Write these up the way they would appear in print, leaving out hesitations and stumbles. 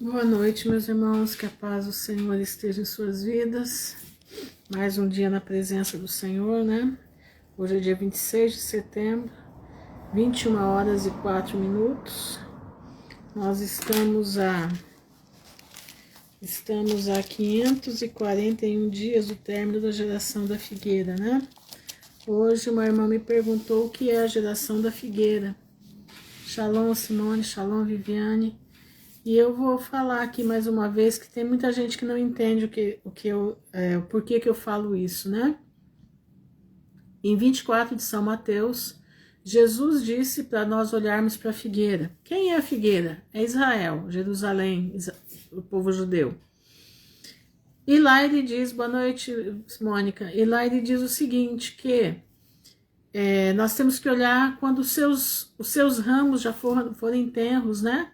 Boa noite, meus irmãos, que a paz do Senhor esteja em suas vidas. Mais um dia na presença do Senhor, né? Hoje é dia 26 de setembro, 21h04. Nós estamos a 541 dias do término da geração da figueira, né? Hoje uma irmã me perguntou o que é a geração da figueira. Shalom, Simone, shalom, Viviane. E eu vou falar aqui mais uma vez que tem muita gente que não entende por que eu falo isso, né? Em 24 de São Mateus, Jesus disse para nós olharmos para a figueira. Quem é a figueira? É Israel, Jerusalém, o povo judeu. E lá ele diz, boa noite, Mônica, e lá ele diz o seguinte, que nós temos que olhar quando os seus ramos já forem tenros, né?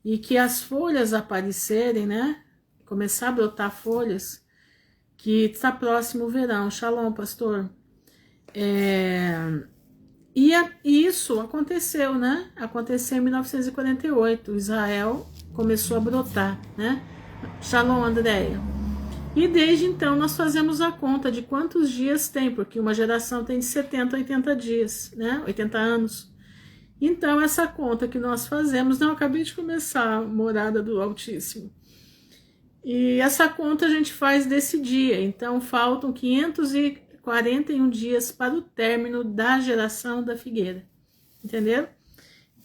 E que as folhas aparecerem, né? Começar a brotar folhas, que está próximo o verão. Shalom, pastor. E isso aconteceu, né? Aconteceu em 1948. Israel começou a brotar, né? Shalom, Andréia. E desde então nós fazemos a conta de quantos dias tem, porque uma geração tem de 70 a 80 dias, né? 80 anos. Então, essa conta que nós fazemos, eu acabei de começar a morada do Altíssimo. E essa conta a gente faz desse dia. Então, faltam 541 dias para o término da geração da figueira. Entenderam?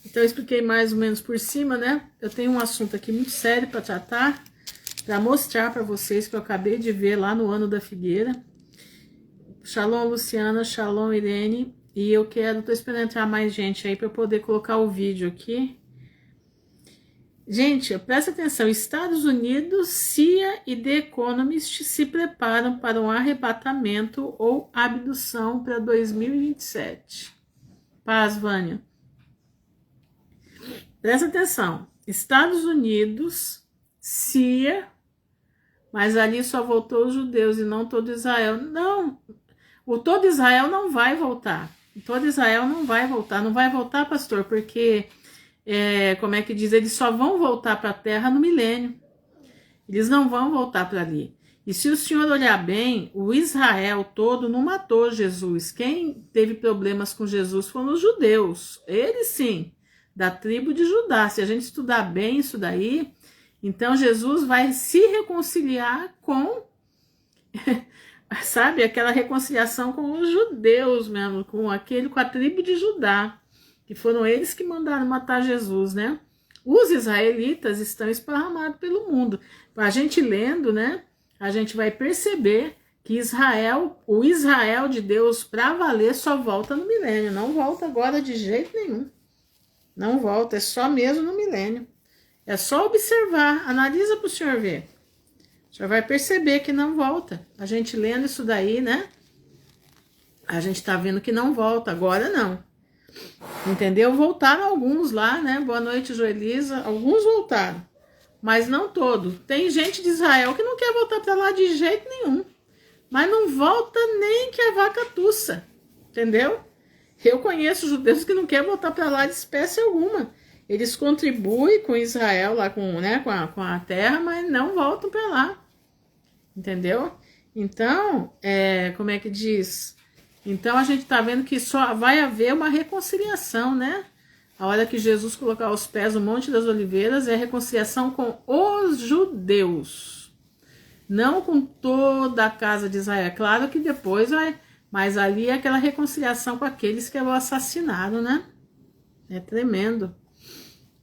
Então, eu expliquei mais ou menos por cima, né? Eu tenho um assunto aqui muito sério para tratar, para mostrar para vocês que eu acabei de ver lá no ano da figueira. Shalom, Luciana, shalom, Irene. E eu tô esperando entrar mais gente aí para eu poder colocar o vídeo aqui. Gente, presta atenção, Estados Unidos, CIA e The Economist se preparam para um arrebatamento ou abdução para 2027. Paz, Vânia. Presta atenção, Estados Unidos, CIA, mas ali só voltou os judeus e não todo Israel. Não, o todo Israel não vai voltar. Todo Israel não vai voltar, pastor, porque, como é que diz, eles só vão voltar para a terra no milênio, eles não vão voltar para ali. E se o senhor olhar bem, o Israel todo não matou Jesus, quem teve problemas com Jesus foram os judeus, eles sim, da tribo de Judá. Se a gente estudar bem isso daí, então Jesus vai se reconciliar com... sabe, aquela reconciliação com os judeus mesmo, com a tribo de Judá, que foram eles que mandaram matar Jesus, né? Os israelitas estão esparramados pelo mundo. A gente lendo, né, a gente vai perceber que o Israel de Deus para valer só volta no milênio, não volta agora de jeito nenhum. Não volta, é só mesmo no milênio. É só observar, analisa para o senhor ver. O senhor vai perceber que não volta. A gente lendo isso daí, né? A gente tá vendo que não volta. Agora não. Entendeu? Voltaram alguns lá, né? Boa noite, Joelisa. Alguns voltaram. Mas não todos. Tem gente de Israel que não quer voltar para lá de jeito nenhum. Mas não volta nem que a vaca tussa. Entendeu? Eu conheço judeus que não querem voltar para lá de espécie alguma. Eles contribuem com Israel, lá com a terra, mas não voltam para lá. Entendeu? Então, como é que diz? Então, a gente está vendo que só vai haver uma reconciliação, né? A hora que Jesus colocar os pés no Monte das Oliveiras é a reconciliação com os judeus. Não com toda a casa de Israel. É claro que depois vai... Mas ali é aquela reconciliação com aqueles que o assassinaram, né? É tremendo.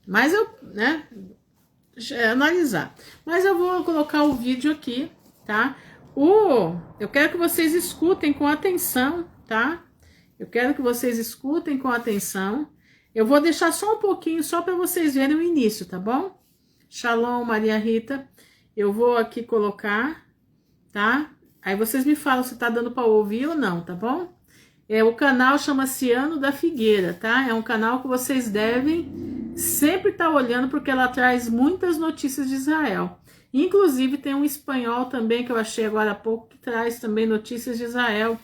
Mas né? Analisar. Mas eu vou colocar o vídeo aqui, tá? Eu quero que vocês escutem com atenção, tá? Eu quero que vocês escutem com atenção. Eu vou deixar só um pouquinho, só para vocês verem o início, tá bom? Shalom, Maria Rita. Eu vou aqui colocar, tá? Aí vocês me falam se tá dando para ouvir ou não, tá bom? O canal chama-se Ano da Figueira, tá? É um canal que vocês devem sempre estar olhando, porque ela traz muitas notícias de Israel. Inclusive tem um espanhol também que eu achei agora há pouco, que traz também notícias de Israel.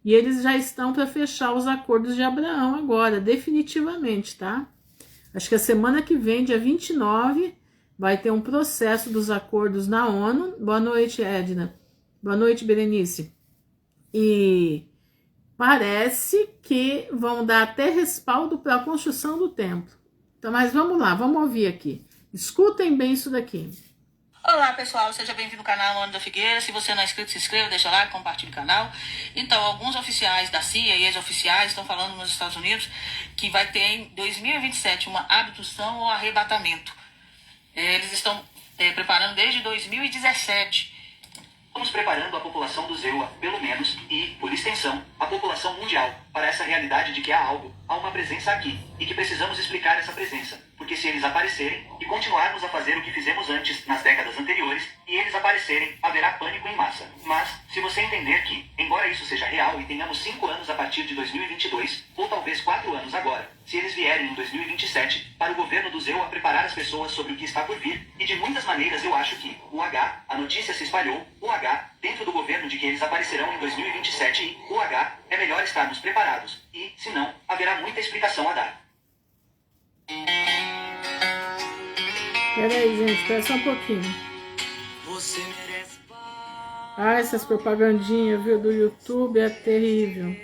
E eles já estão para fechar os acordos de Abraão agora, definitivamente, tá? Acho que a semana que vem, dia 29, vai ter um processo dos acordos na ONU. Boa noite, Edna. Boa noite, Berenice. E parece que vão dar até respaldo para a construção do templo. Então, mas vamos lá, vamos ouvir aqui. Escutem bem isso daqui. Olá pessoal, seja bem-vindo ao canal Ana da Figueira. Se você não é inscrito, se inscreva, deixa like, compartilhe o canal. Então, alguns oficiais da CIA e ex-oficiais estão falando nos Estados Unidos que vai ter em 2027 uma abdução ou arrebatamento. Eles estão preparando desde 2017. Estamos preparando a população do Zewa, pelo menos, e, por extensão, a população mundial, para essa realidade de que há algo, há uma presença aqui, e que precisamos explicar essa presença. Porque se eles aparecerem e continuarmos a fazer o que fizemos antes, nas décadas anteriores, e eles aparecerem, haverá pânico em massa. Mas, se você entender que, embora isso seja real e tenhamos 5 anos a partir de 2022, ou talvez 4 anos agora, se eles vierem em 2027, para o governo do Zewa preparar as pessoas sobre o que está por vir, e de muitas maneiras eu acho que, o H, a notícia se espalhou, o H, dentro do governo de que eles aparecerão em 2027 e, o H, é melhor estarmos preparados, e, se não, haverá muita explicação a dar. Peraí, gente, espera só um pouquinho. Ah, essas propagandinhas, viu, do YouTube é terrível.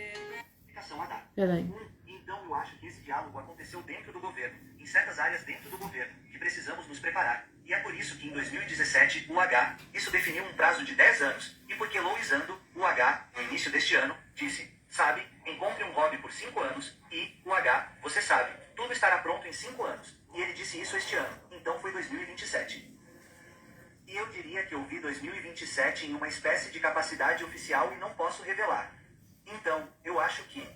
Peraí. Então eu acho que esse diálogo aconteceu dentro do governo, em certas áreas dentro do governo, que precisamos nos preparar. E é por isso que em 2017, o H, isso definiu um prazo de 10 anos, e porque Louis Ando, o H, no início deste ano, disse, sabe, encontre um hobby por 5 anos, e, o H, você sabe, tudo estará pronto em 5 anos. E ele disse isso este ano, então foi 2027. E eu diria que eu vi 2027 em uma espécie de capacidade oficial e não posso revelar. Então, eu acho que,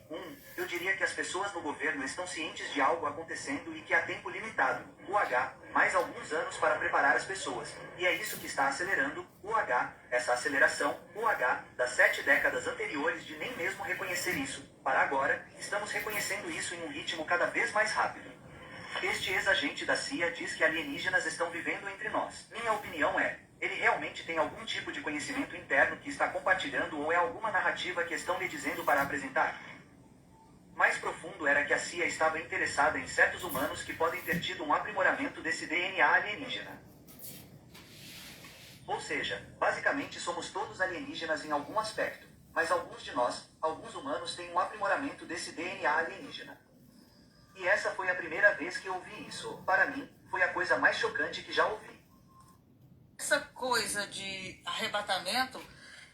eu diria que as pessoas no governo estão cientes de algo acontecendo e que há tempo limitado, o H, mais alguns anos para preparar as pessoas. E é isso que está acelerando, o H, essa aceleração, o H, das 7 décadas anteriores de nem mesmo reconhecer isso. Para agora, estamos reconhecendo isso em um ritmo cada vez mais rápido. Este ex-agente da CIA diz que alienígenas estão vivendo entre nós. Minha opinião é, ele realmente tem algum tipo de conhecimento interno que está compartilhando ou é alguma narrativa que estão lhe dizendo para apresentar? Mais profundo era que a CIA estava interessada em certos humanos que podem ter tido um aprimoramento desse DNA alienígena. Ou seja, basicamente somos todos alienígenas em algum aspecto, mas alguns de nós, alguns humanos têm um aprimoramento desse DNA alienígena. E essa foi a primeira vez que eu ouvi isso. Para mim, foi a coisa mais chocante que já ouvi. Essa coisa de arrebatamento,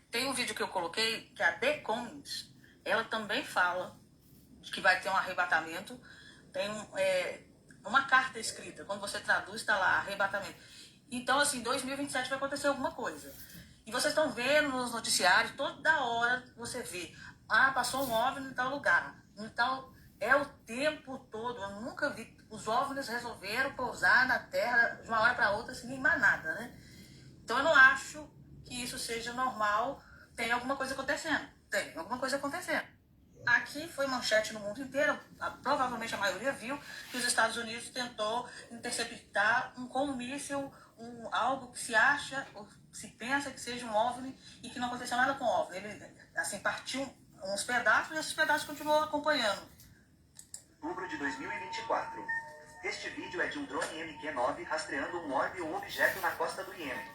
tem um vídeo que eu coloquei, que a The Commons, ela também fala que vai ter um arrebatamento. Tem uma carta escrita, quando você traduz, está lá, arrebatamento. Então, assim, 2027 vai acontecer alguma coisa. E vocês estão vendo nos noticiários, toda hora você vê, passou um OVNI em tal lugar, então... É o tempo todo, eu nunca vi. Os OVNIs resolveram pousar na Terra de uma hora para outra sem mais nada, né? Então eu não acho que isso seja normal. Tem alguma coisa acontecendo. Tem alguma coisa acontecendo. Aqui foi manchete no mundo inteiro. Provavelmente a maioria viu que os Estados Unidos tentou interceptar com um míssil, algo que se acha, ou se pensa que seja um OVNI e que não aconteceu nada com o OVNI. Ele, assim, partiu uns pedaços e esses pedaços continuam acompanhando. Outubro de 2024. Este vídeo é de um drone MQ-9 rastreando um orbe ou objeto na costa do Iêmen.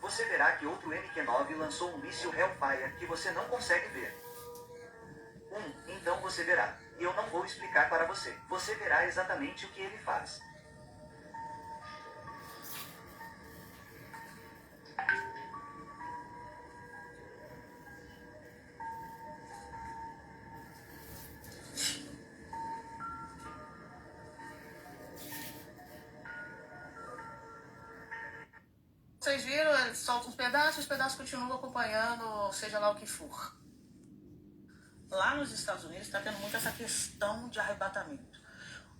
Você verá que outro MQ-9 lançou um míssil Hellfire que você não consegue ver. Então você verá. E eu não vou explicar para você. Você verá exatamente o que ele faz. Vocês viram, ele solta uns pedaços, os pedaços continuam acompanhando, seja lá o que for. Lá nos Estados Unidos está tendo muito essa questão de arrebatamento.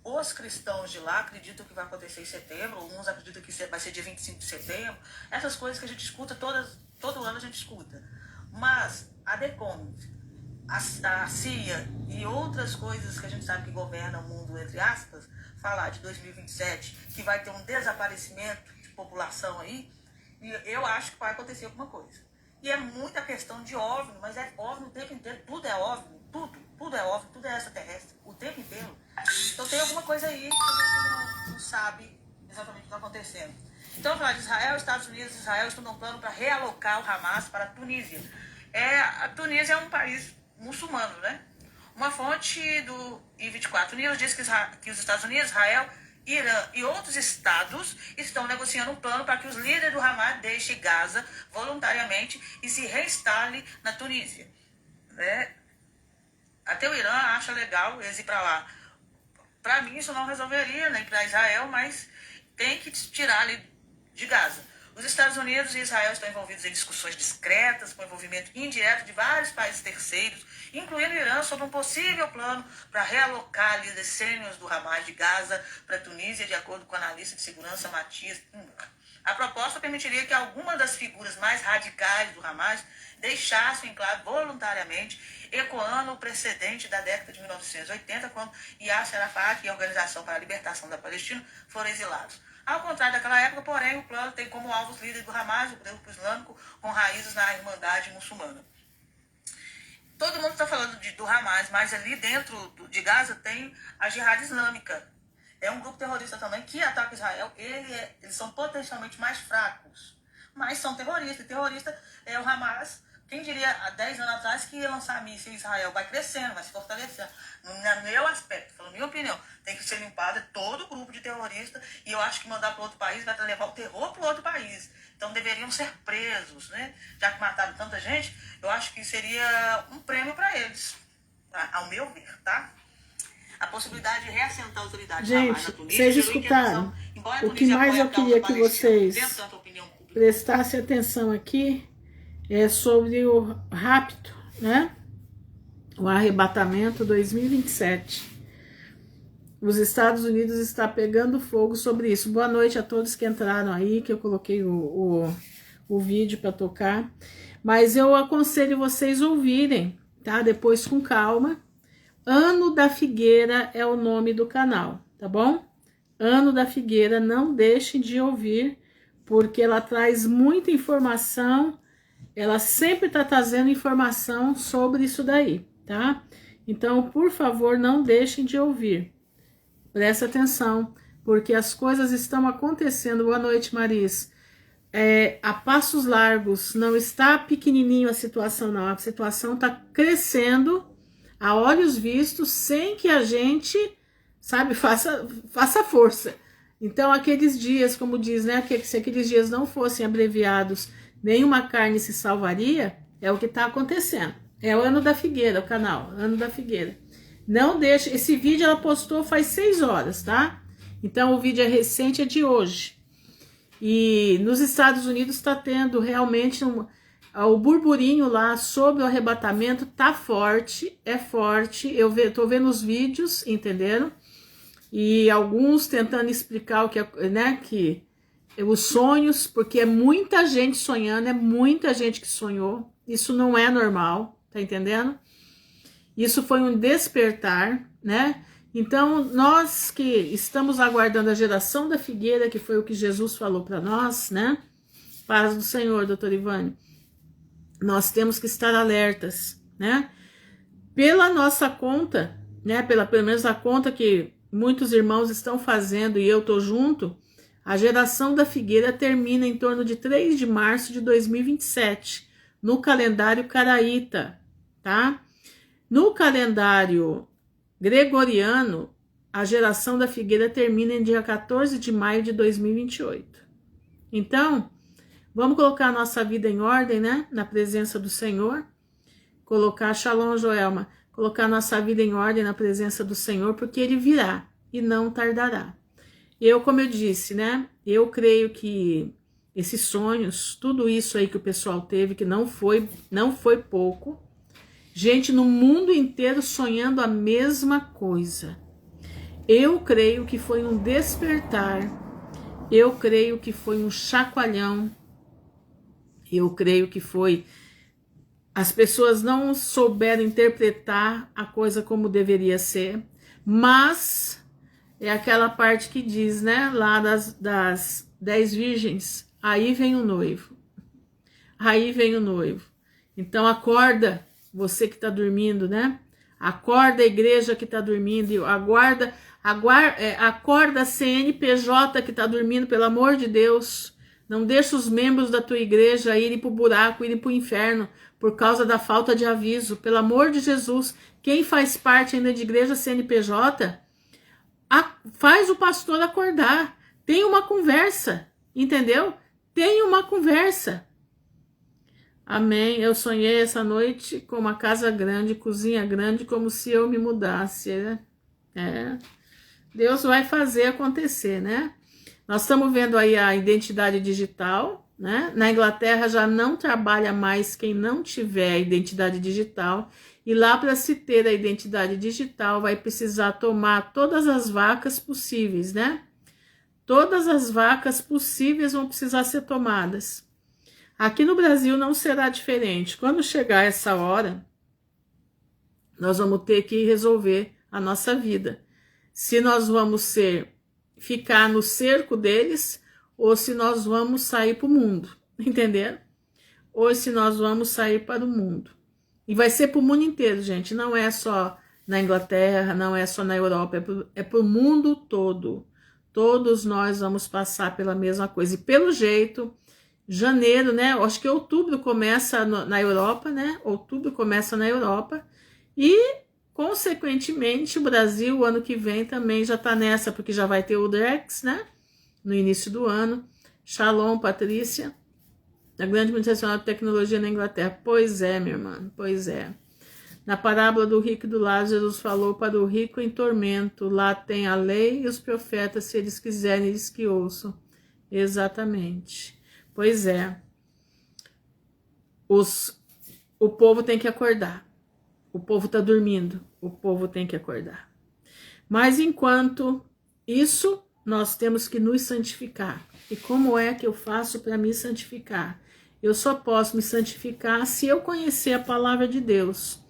Os cristãos de lá acreditam que vai acontecer em setembro, uns acreditam que vai ser dia 25 de setembro. Essas coisas que a gente escuta, todo ano a gente escuta. Mas a The Commons, a CIA e outras coisas que a gente sabe que governam o mundo, entre aspas, falar de 2027, que vai ter um desaparecimento de população aí, e eu acho que vai acontecer alguma coisa. E é muita questão de OVNI, mas é OVNI o tempo inteiro, tudo é OVNI, tudo é OVNI, tudo é extraterrestre, o tempo inteiro. Então tem alguma coisa aí que a gente não sabe exatamente. exatamente o que está acontecendo. Então, falar de Israel, Estados Unidos e Israel estão num plano para realocar o Hamas para a Tunísia. A Tunísia é um país muçulmano, né? Uma fonte do I24 News diz que os Estados Unidos, Israel, Irã e outros estados estão negociando um plano para que os líderes do Hamas deixem Gaza voluntariamente e se reinstalem na Tunísia. Até o Irã acha legal eles ir para lá. Para mim isso não resolveria, nem para Israel, mas tem que tirar ali de Gaza. Os Estados Unidos e Israel estão envolvidos em discussões discretas, com envolvimento indireto de vários países terceiros, incluindo o Irã, sobre um possível plano para realocar líderes sêniores do Hamas de Gaza para a Tunísia, de acordo com o analista de segurança Matias. A proposta permitiria que algumas das figuras mais radicais do Hamas deixassem claro voluntariamente, ecoando o precedente da década de 1980, quando Yasser Arafat e a Organização para a Libertação da Palestina foram exilados. Ao contrário daquela época, porém, o plano tem como alvo os líderes do Hamas, o grupo islâmico, com raízes na Irmandade Muçulmana. Todo mundo está falando do Hamas, mas ali dentro de Gaza tem a Jihad Islâmica. É um grupo terrorista também que ataca Israel. Eles são potencialmente mais fracos, mas são terroristas. E terrorista é o Hamas. Quem diria há 10 anos atrás que ia lançar míssil em Israel? Vai crescendo, vai se fortalecendo. No meu aspecto, falando minha opinião, tem que ser limpado todo o grupo de terroristas, e eu acho que mandar para outro país vai levar o terror para outro país. Então deveriam ser presos, né? Já que mataram tanta gente, eu acho que seria um prêmio para eles, ao meu ver, tá? A possibilidade de reassentar a autoridade na Tunísia. Vocês escutaram? O que mais eu queria que vocês prestassem atenção aqui é sobre o rapto, né? O arrebatamento 2027. Os Estados Unidos está pegando fogo sobre isso. Boa noite a todos que entraram aí, que eu coloquei o vídeo para tocar. Mas eu aconselho vocês ouvirem, tá? Depois com calma. Ano da Figueira é o nome do canal, tá bom? Ano da Figueira, não deixem de ouvir, porque ela traz muita informação. Ela sempre está trazendo informação sobre isso daí, tá? Então, por favor, não deixem de ouvir. Presta atenção, porque as coisas estão acontecendo. Boa noite, Maris. A passos largos, não está pequenininho a situação, não. A situação está crescendo a olhos vistos, sem que a gente, sabe, faça força. Então, aqueles dias, como diz, né, que se aqueles dias não fossem abreviados, nenhuma carne se salvaria, é o que está acontecendo. É o Ano da Figueira, o canal, Ano da Figueira. Não deixe, esse vídeo ela postou faz 6 horas, tá? Então o vídeo é recente, é de hoje. E nos Estados Unidos está tendo realmente o burburinho lá sobre o arrebatamento, tá forte, é forte. Tô vendo os vídeos, entenderam? E alguns tentando explicar o que é, né, que os sonhos, porque é muita gente sonhando, é muita gente que sonhou. Isso não é normal, tá entendendo? Isso foi um despertar, né? Então, nós que estamos aguardando a geração da figueira, que foi o que Jesus falou para nós, né? Paz do Senhor, doutor Ivane. Nós temos que estar alertas, né? Pela nossa conta, né? Pelo menos a conta que muitos irmãos estão fazendo e eu tô junto, a geração da figueira termina em torno de 3 de março de 2027, no calendário caraíta, tá? No calendário gregoriano, a geração da figueira termina em dia 14 de maio de 2028. Então, vamos colocar a nossa vida em ordem, né? Na presença do Senhor. Colocar, Shalom, Joelma, colocar a nossa vida em ordem na presença do Senhor, porque Ele virá e não tardará. Eu, como eu disse, né? Eu creio que esses sonhos, tudo isso aí que o pessoal teve, que não foi pouco, gente no mundo inteiro sonhando a mesma coisa. Eu creio que foi um despertar, eu creio que foi um chacoalhão, eu creio que foi... As pessoas não souberam interpretar a coisa como deveria ser, mas é aquela parte que diz, né, lá das 10 virgens, aí vem o noivo, aí vem o noivo. Então acorda, você que está dormindo, né? Acorda a igreja que está dormindo, acorda a CNPJ que está dormindo, pelo amor de Deus. Não deixa os membros da tua igreja irem para o buraco, irem para o inferno, por causa da falta de aviso. Pelo amor de Jesus, quem faz parte ainda de igreja CNPJ, faz o pastor acordar. Tem uma conversa, entendeu? Tem uma conversa. Amém. Eu sonhei essa noite com uma casa grande, cozinha grande, como se eu me mudasse. Deus vai fazer acontecer, né? Nós estamos vendo aí a identidade digital, né? Na Inglaterra já não trabalha mais quem não tiver a identidade digital. E lá, para se ter a identidade digital, vai precisar tomar todas as vacas possíveis, né? Todas as vacas possíveis vão precisar ser tomadas. Aqui no Brasil não será diferente. Quando chegar essa hora, nós vamos ter que resolver a nossa vida. Se nós vamos ficar no cerco deles, ou se nós vamos sair para o mundo, entenderam? Ou se nós vamos sair para o mundo. E vai ser para o mundo inteiro, gente. Não é só na Inglaterra, não é só na Europa, é para o mundo todo. Todos nós vamos passar pela mesma coisa. E pelo jeito, janeiro, né? Acho que outubro começa na Europa, né? Outubro começa na Europa. E, consequentemente, o Brasil, o ano que vem, também já está nessa, porque já vai ter o Drex, né? No início do ano. Shalom, Patrícia. A grande multinacional de tecnologia na Inglaterra. Pois é, minha irmã, pois é. Na parábola do rico e do Lázaro, Jesus falou para o rico em tormento. Lá tem a lei e os profetas, se eles quiserem, eles que ouçam. Exatamente. Pois é. O povo tem que acordar. O povo está dormindo. O povo tem que acordar. Mas enquanto isso, nós temos que nos santificar. E como é que eu faço para me santificar? Eu só posso me santificar se eu conhecer a palavra de Deus.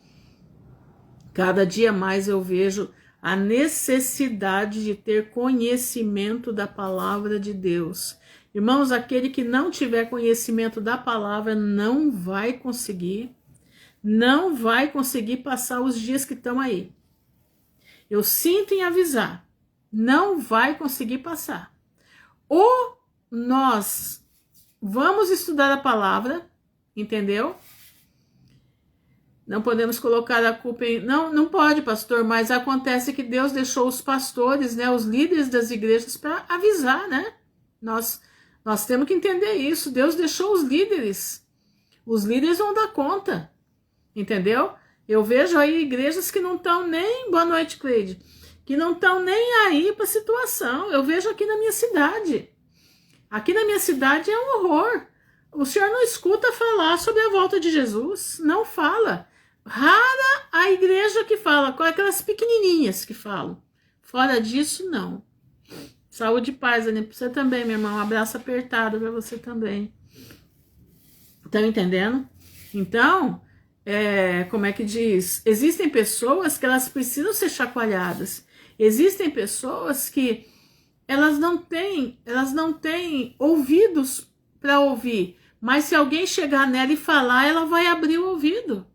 Cada dia mais eu vejo a necessidade de ter conhecimento da palavra de Deus. Irmãos, aquele que não tiver conhecimento da palavra não vai conseguir passar os dias que estão aí. Eu sinto em avisar, não vai conseguir passar. Ou nós vamos estudar a palavra, entendeu? Não podemos colocar a culpa em... Não pode, pastor, mas acontece que Deus deixou os pastores, né, os líderes das igrejas para avisar, né? Nós temos que entender isso. Deus deixou os líderes. Os líderes vão dar conta, entendeu? Eu vejo aí igrejas que não estão nem... Boa noite, Cleide. Que não estão nem aí para a situação. Eu vejo aqui na minha cidade. Aqui na minha cidade é um horror. O senhor não escuta falar sobre a volta de Jesus. Não fala. Rara a igreja que fala, com aquelas pequenininhas que falam. Fora disso, não. Saúde e paz, Aninha, pra você também, meu irmão. Um abraço apertado para você também. Estão entendendo? Então, como é que diz? Existem pessoas que elas precisam ser chacoalhadas. Existem pessoas que elas não têm ouvidos para ouvir. Mas se alguém chegar nela e falar, ela vai abrir o ouvido.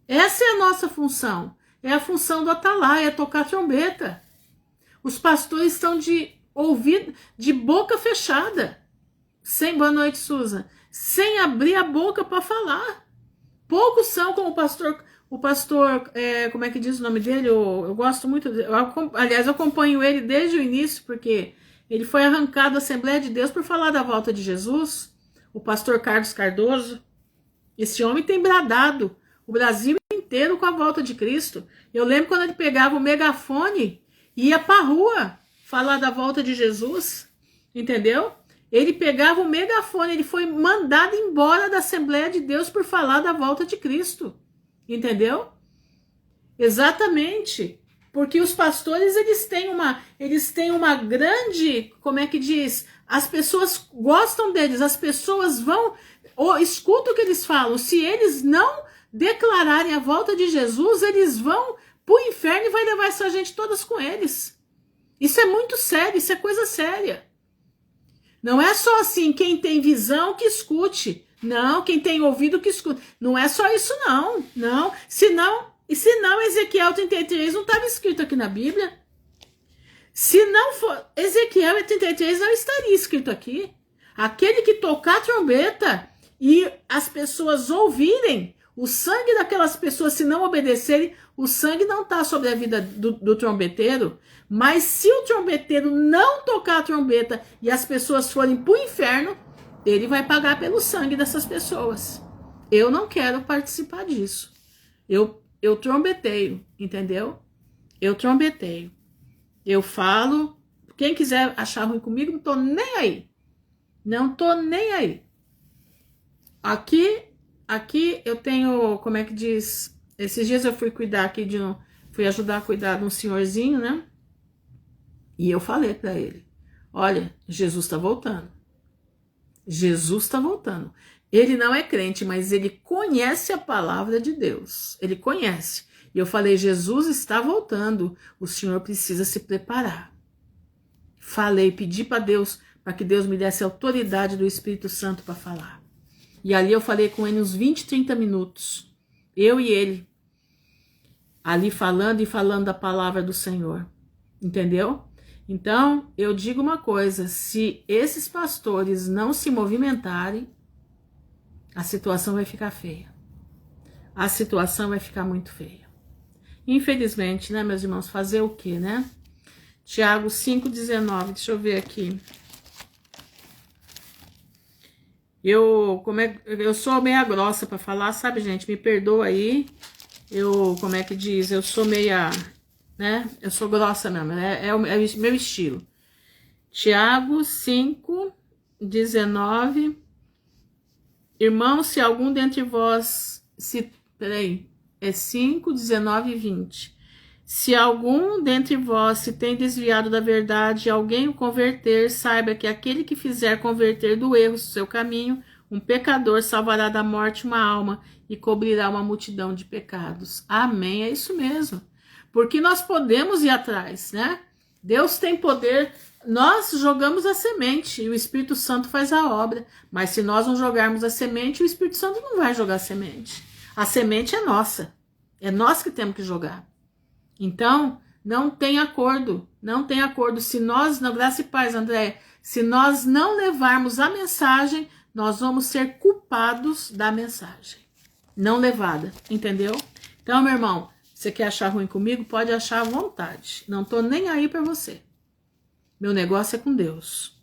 Essa é a nossa função. É a função do atalaia, é tocar trombeta. Os pastores estão de ouvido, de boca fechada. Boa noite, Susan. Sem abrir a boca para falar. Poucos são como o pastor, como é que diz o nome dele? Eu gosto muito, aliás, eu acompanho ele desde o início, porque ele foi arrancado da Assembleia de Deus por falar da volta de Jesus. O pastor Carlos Cardoso. Esse homem tem bradado o Brasil inteiro com a volta de Cristo. Eu lembro quando ele pegava o megafone e ia para a rua falar da volta de Jesus, entendeu? Ele pegava o megafone, ele foi mandado embora da Assembleia de Deus por falar da volta de Cristo, entendeu? Exatamente, porque os pastores eles têm uma grande, como é que diz? As pessoas gostam deles, as pessoas escutam o que eles falam. Se eles não declararem a volta de Jesus, eles vão para o inferno e vai levar essa gente todas com eles. Isso é muito sério, isso é coisa séria. Não é só assim, quem tem visão que escute. Não, quem tem ouvido que escute. Não é só isso, não. Não. Senão, E se não, Ezequiel 33 não estava escrito aqui na Bíblia. Se não for, Ezequiel 33 não estaria escrito aqui. Aquele que tocar a trombeta e as pessoas ouvirem, o sangue daquelas pessoas, se não obedecerem, o sangue não está sobre a vida do trombeteiro. Mas se o trombeteiro não tocar a trombeta e as pessoas forem para o inferno, ele vai pagar pelo sangue dessas pessoas. Eu não quero participar disso. Eu trombeteio, entendeu? Eu trombeteio. Eu falo, quem quiser achar ruim comigo, não tô nem aí. Não tô nem aí. Aqui eu tenho, como é que diz? Esses dias eu fui cuidar aqui fui ajudar a cuidar de um senhorzinho, né? E eu falei para ele, olha, Jesus tá voltando. Jesus tá voltando. Ele não é crente, mas ele conhece a palavra de Deus. Ele conhece. E eu falei, Jesus está voltando. O senhor precisa se preparar. Falei, pedi para Deus, para que Deus me desse a autoridade do Espírito Santo para falar. E ali eu falei com ele uns 20, 30 minutos. Eu e ele. Ali falando e falando da palavra do Senhor. Entendeu? Então, eu digo uma coisa. Se esses pastores não se movimentarem, a situação vai ficar feia. A situação vai ficar muito feia. Infelizmente, né, meus irmãos, fazer o quê, né? Tiago 5,19, deixa eu ver aqui. Eu sou meia grossa para falar, sabe, gente? Me perdoa aí. Como é que diz? Eu sou meia, né? Eu sou grossa mesmo, é o meu estilo. Tiago 5,19. Irmãos, se algum dentre vós é 5, 19 e 20. Se algum dentre vós se tem desviado da verdade e alguém o converter, saiba que aquele que fizer converter do erro seu caminho, um pecador salvará da morte uma alma e cobrirá uma multidão de pecados. Amém, é isso mesmo. Porque nós podemos ir atrás, né? Deus tem poder. Nós jogamos a semente e o Espírito Santo faz a obra. Mas se nós não jogarmos a semente, o Espírito Santo não vai jogar a semente. A semente é nossa. É nós que temos que jogar. Então, não tem acordo. Não tem acordo. Se nós, na graça e paz, André, se nós não levarmos a mensagem, nós vamos ser culpados da mensagem. Não levada. Entendeu? Então, meu irmão, você quer achar ruim comigo? Pode achar à vontade. Não tô nem aí para você. Meu negócio é com Deus.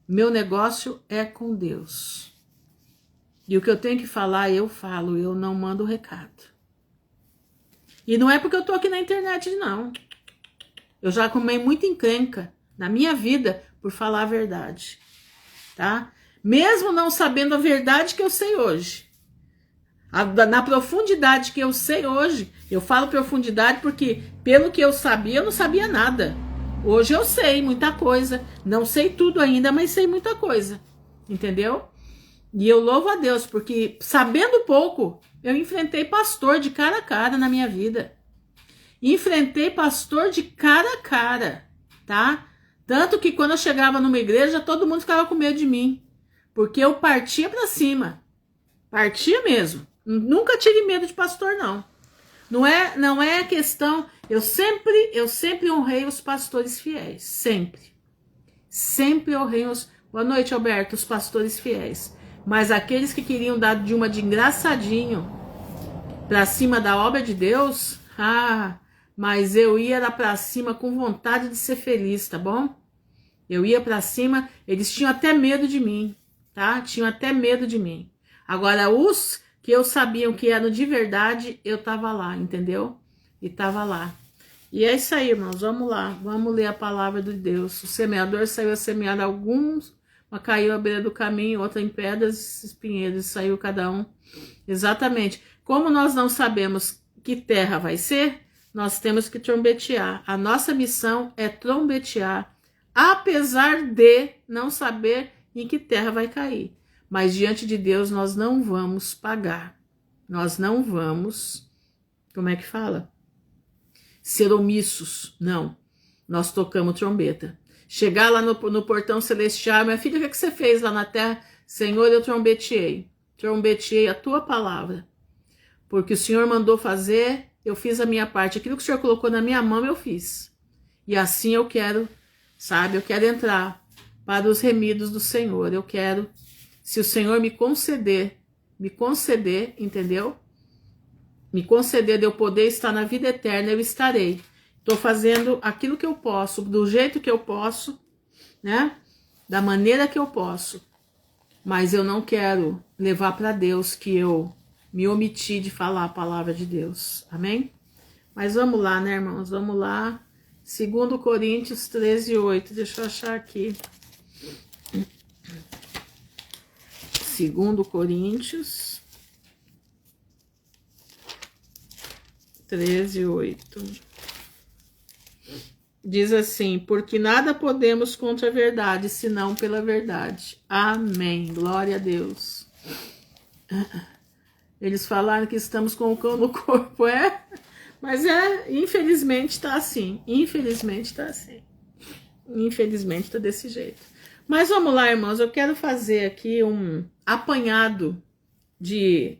Meu negócio é com Deus. E o que eu tenho que falar, eu falo. Eu não mando recado. E não é porque eu tô aqui na internet, não. Eu já comei muita encrenca na minha vida por falar a verdade. Tá? Mesmo não sabendo a verdade que eu sei hoje. Na profundidade que eu sei hoje. Eu falo profundidade porque pelo que eu não sabia nada. Hoje eu sei muita coisa, não sei tudo ainda, mas sei muita coisa, entendeu? E eu louvo a Deus, porque sabendo pouco, eu enfrentei pastor de cara a cara na minha vida. Enfrentei pastor de cara a cara, tá? Tanto que quando eu chegava numa igreja, todo mundo ficava com medo de mim, porque eu partia pra cima, partia mesmo. Nunca tive medo de pastor, não. Não é questão. Eu sempre honrei os pastores fiéis. Sempre honrei os. Boa noite, Alberto, os pastores fiéis. Mas aqueles que queriam dar de uma de engraçadinho pra cima da obra de Deus, mas eu ia lá pra cima com vontade de ser feliz, tá bom? Eu ia pra cima, eles tinham até medo de mim, tá? Tinham até medo de mim. Agora, os que eu sabia que eram de verdade, eu tava lá, entendeu? E tava lá. E é isso aí, irmãos, vamos lá, vamos ler a palavra de Deus. O semeador saiu a semear alguns, uma caiu à beira do caminho, outra em pedras e espinheiros, saiu cada um. Exatamente. Como nós não sabemos que terra vai ser, nós temos que trombetear. A nossa missão é trombetear, apesar de não saber em que terra vai cair. Mas diante de Deus nós não vamos pagar. Nós não vamos, como é que fala? Ser omissos. Não. Nós tocamos trombeta. Chegar lá no portão celestial, minha filha, o que você fez lá na terra? Senhor, eu trombeteei. Trombeteei a tua palavra. porque o Senhor mandou fazer, eu fiz a minha parte. Aquilo que o Senhor colocou na minha mão, eu fiz. E assim eu quero, sabe, eu quero entrar para os remidos do Senhor. Eu quero, se o Senhor me conceder, entendeu? Me conceder de eu poder estar na vida eterna, eu estarei. Estou fazendo aquilo que eu posso, do jeito que eu posso, né? Da maneira que eu posso. Mas eu não quero levar para Deus que eu me omiti de falar a palavra de Deus. Amém? Mas vamos lá, né, irmãos? Vamos lá. 2 Coríntios 13:8. Deixa eu achar aqui. 2 Coríntios 13:8. Diz assim: porque nada podemos contra a verdade, senão pela verdade. Amém. Glória a Deus. Eles falaram que estamos com o cão no corpo, mas infelizmente tá assim. Infelizmente tá assim. Infelizmente tá desse jeito. Mas vamos lá, irmãos, eu quero fazer aqui um apanhado de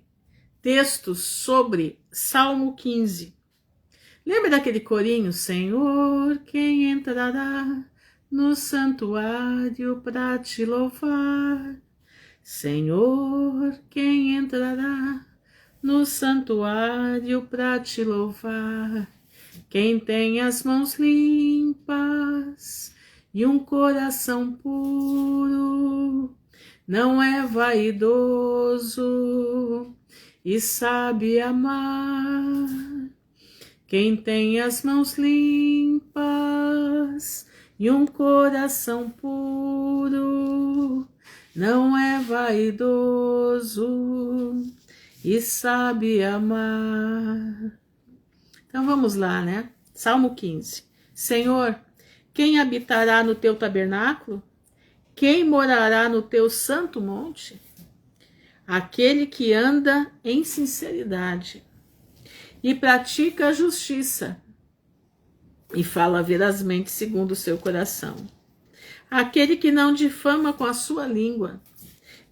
textos sobre Salmo 15. Lembra daquele corinho? Senhor, quem entrará no santuário para te louvar? Senhor, quem entrará no santuário para te louvar? Quem tem as mãos limpas e um coração puro, não é vaidoso e sabe amar. Quem tem as mãos limpas e um coração puro, não é vaidoso e sabe amar. Então vamos lá, né? Salmo 15. Senhor, quem habitará no teu tabernáculo? Quem morará no teu santo monte? Aquele que anda em sinceridade e pratica a justiça, e fala verazmente segundo o seu coração. Aquele que não difama com a sua língua,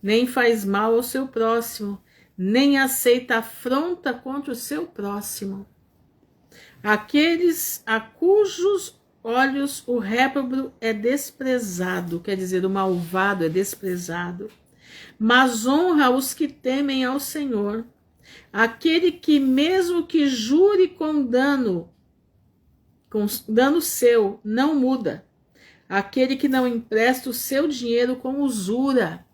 nem faz mal ao seu próximo, nem aceita afronta contra o seu próximo. Aqueles a cujos olhos o réprobo é desprezado, quer dizer, o malvado é desprezado, mas honra os que temem ao Senhor. Aquele que mesmo que jure com dano seu, não muda. Aquele que não empresta o seu dinheiro com usura,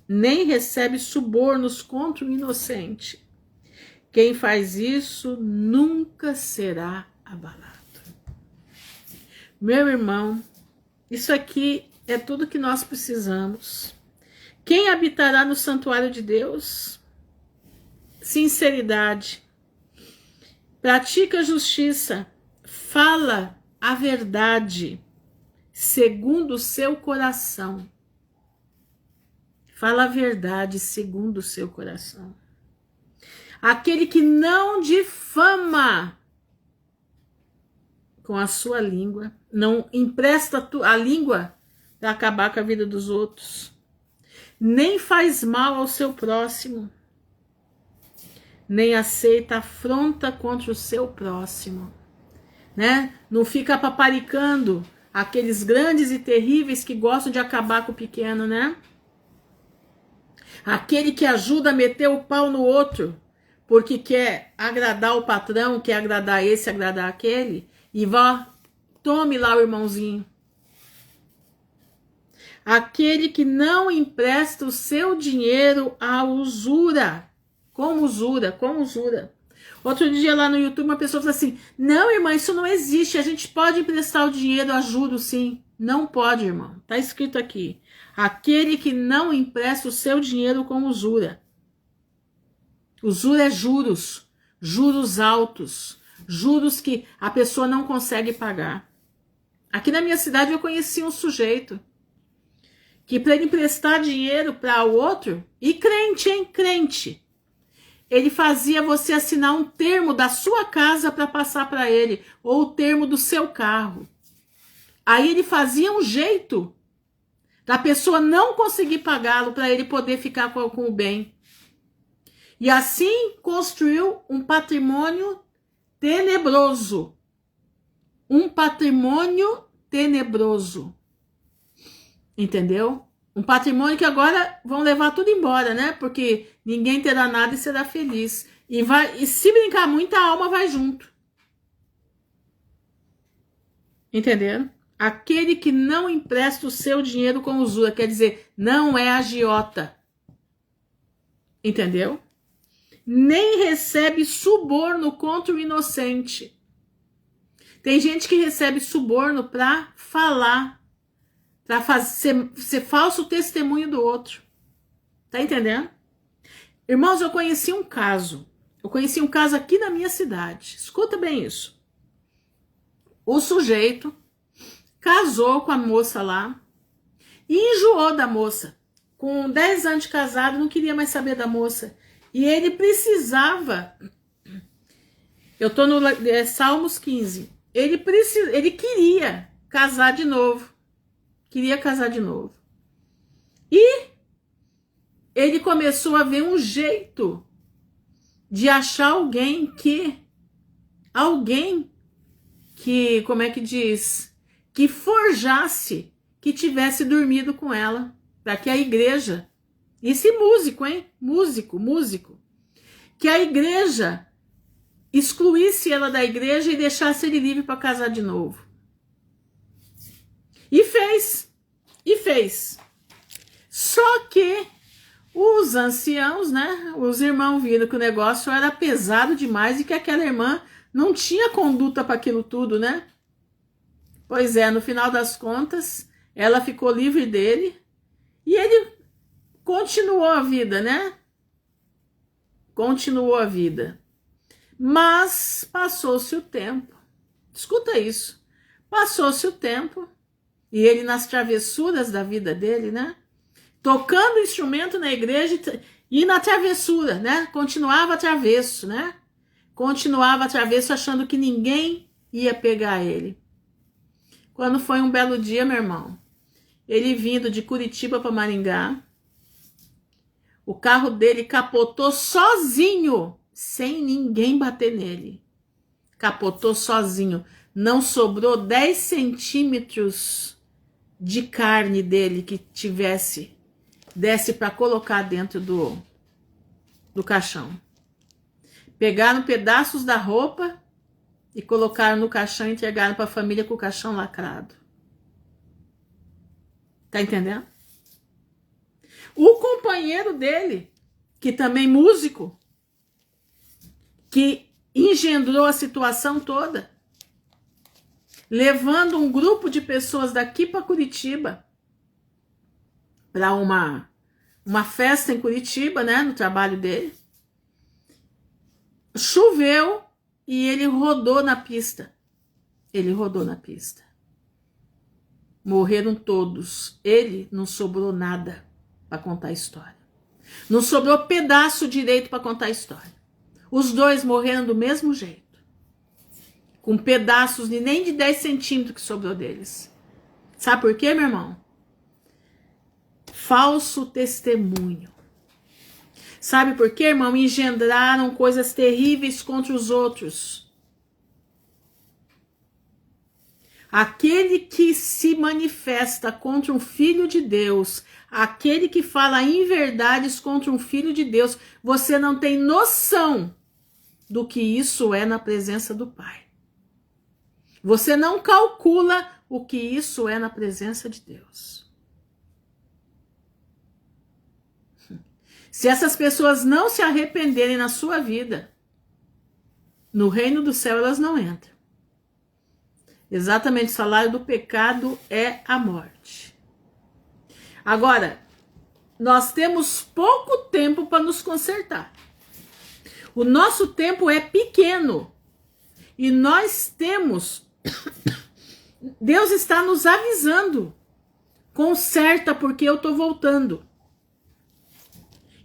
nem recebe subornos contra o inocente. Quem faz isso nunca será abalado. Meu irmão, isso aqui é tudo que nós precisamos. Quem habitará no santuário de Deus? Sinceridade, pratica a justiça, fala a verdade, segundo o seu coração. Fala a verdade segundo o seu coração. Aquele que não difama com a sua língua, não empresta a língua para acabar com a vida dos outros, nem faz mal ao seu próximo, nem aceita afronta contra o seu próximo, né? Não fica paparicando aqueles grandes e terríveis que gostam de acabar com o pequeno, né? Aquele que ajuda a meter o pau no outro, porque quer agradar o patrão, quer agradar esse, agradar aquele, e vá, tome lá o irmãozinho. Aquele que não empresta o seu dinheiro à usura, com usura. Outro dia lá no YouTube uma pessoa falou assim, não, irmã, isso não existe, a gente pode emprestar o dinheiro a juros, sim. Não pode, irmão, tá escrito aqui. Aquele que não empresta o seu dinheiro com usura. Usura é juros, juros altos, juros que a pessoa não consegue pagar. Aqui na minha cidade eu conheci um sujeito que para ele emprestar dinheiro para o outro, e crente, hein, crente, ele fazia você assinar um termo da sua casa para passar para ele, ou o termo do seu carro. Aí ele fazia um jeito da pessoa não conseguir pagá-lo para ele poder ficar com o bem. E assim construiu um patrimônio tenebroso. Um patrimônio tenebroso. Entendeu? Um patrimônio que agora vão levar tudo embora, né? Porque ninguém terá nada e será feliz. E se brincar muito, a alma vai junto. Entenderam? Aquele que não empresta o seu dinheiro com usura, quer dizer, não é agiota. Entendeu? Nem recebe suborno contra o inocente. Tem gente que recebe suborno para falar, para ser falso testemunho do outro. Tá entendendo? Irmãos, eu conheci um caso. Eu conheci um caso aqui na minha cidade. Escuta bem isso. O sujeito casou com a moça lá e enjoou da moça. Com 10 anos de casado, não queria mais saber da moça. E ele precisava... Eu tô no Salmos 15. Ele queria casar de novo. Queria casar de novo. E ele começou a ver um jeito de achar alguém que, como é que diz? Que forjasse, que tivesse dormido com ela. Para que a igreja, esse músico, hein? Músico. Que a igreja excluísse ela da igreja e deixasse ele livre para casar de novo. E fez. Só que os anciãos, né? Os irmãos viram que o negócio era pesado demais e que aquela irmã não tinha conduta para aquilo tudo, né? Pois é, no final das contas, ela ficou livre dele e ele continuou a vida, né? Continuou a vida. Mas passou-se o tempo. Escuta isso. Passou-se o tempo e ele nas travessuras da vida dele, né? Tocando instrumento na igreja e na travessura, né? Continuava travesso, né? Continuava travesso achando que ninguém ia pegar ele. Quando foi um belo dia, meu irmão, ele vindo de Curitiba para Maringá, o carro dele capotou sozinho, sem ninguém bater nele. Capotou sozinho. Não sobrou 10 centímetros de carne dele que desse para colocar dentro do caixão. Pegaram pedaços da roupa e colocaram no caixão e entregaram para a família com o caixão lacrado. Tá entendendo? O companheiro dele, que também músico, que engendrou a situação toda, levando um grupo de pessoas daqui para Curitiba, para uma festa em Curitiba, né, no trabalho dele. Choveu e ele rodou na pista. Morreram todos. Ele não sobrou nada para contar a história. Não sobrou pedaço direito para contar a história. Os dois morreram do mesmo jeito. Com pedaços nem de 10 centímetros que sobrou deles. Sabe por quê, meu irmão? Falso testemunho. Sabe por quê, irmão? Engendraram coisas terríveis contra os outros. Aquele que se manifesta contra um filho de Deus, aquele que fala inverdades contra um filho de Deus, você não tem noção do que isso é na presença do Pai. Você não calcula o que isso é na presença de Deus. Se essas pessoas não se arrependerem na sua vida, no reino do céu elas não entram. Exatamente, o salário do pecado é a morte. Agora, nós temos pouco tempo para nos consertar. O nosso tempo é pequeno. E nós temos... Deus está nos avisando. Conserta porque eu estou voltando.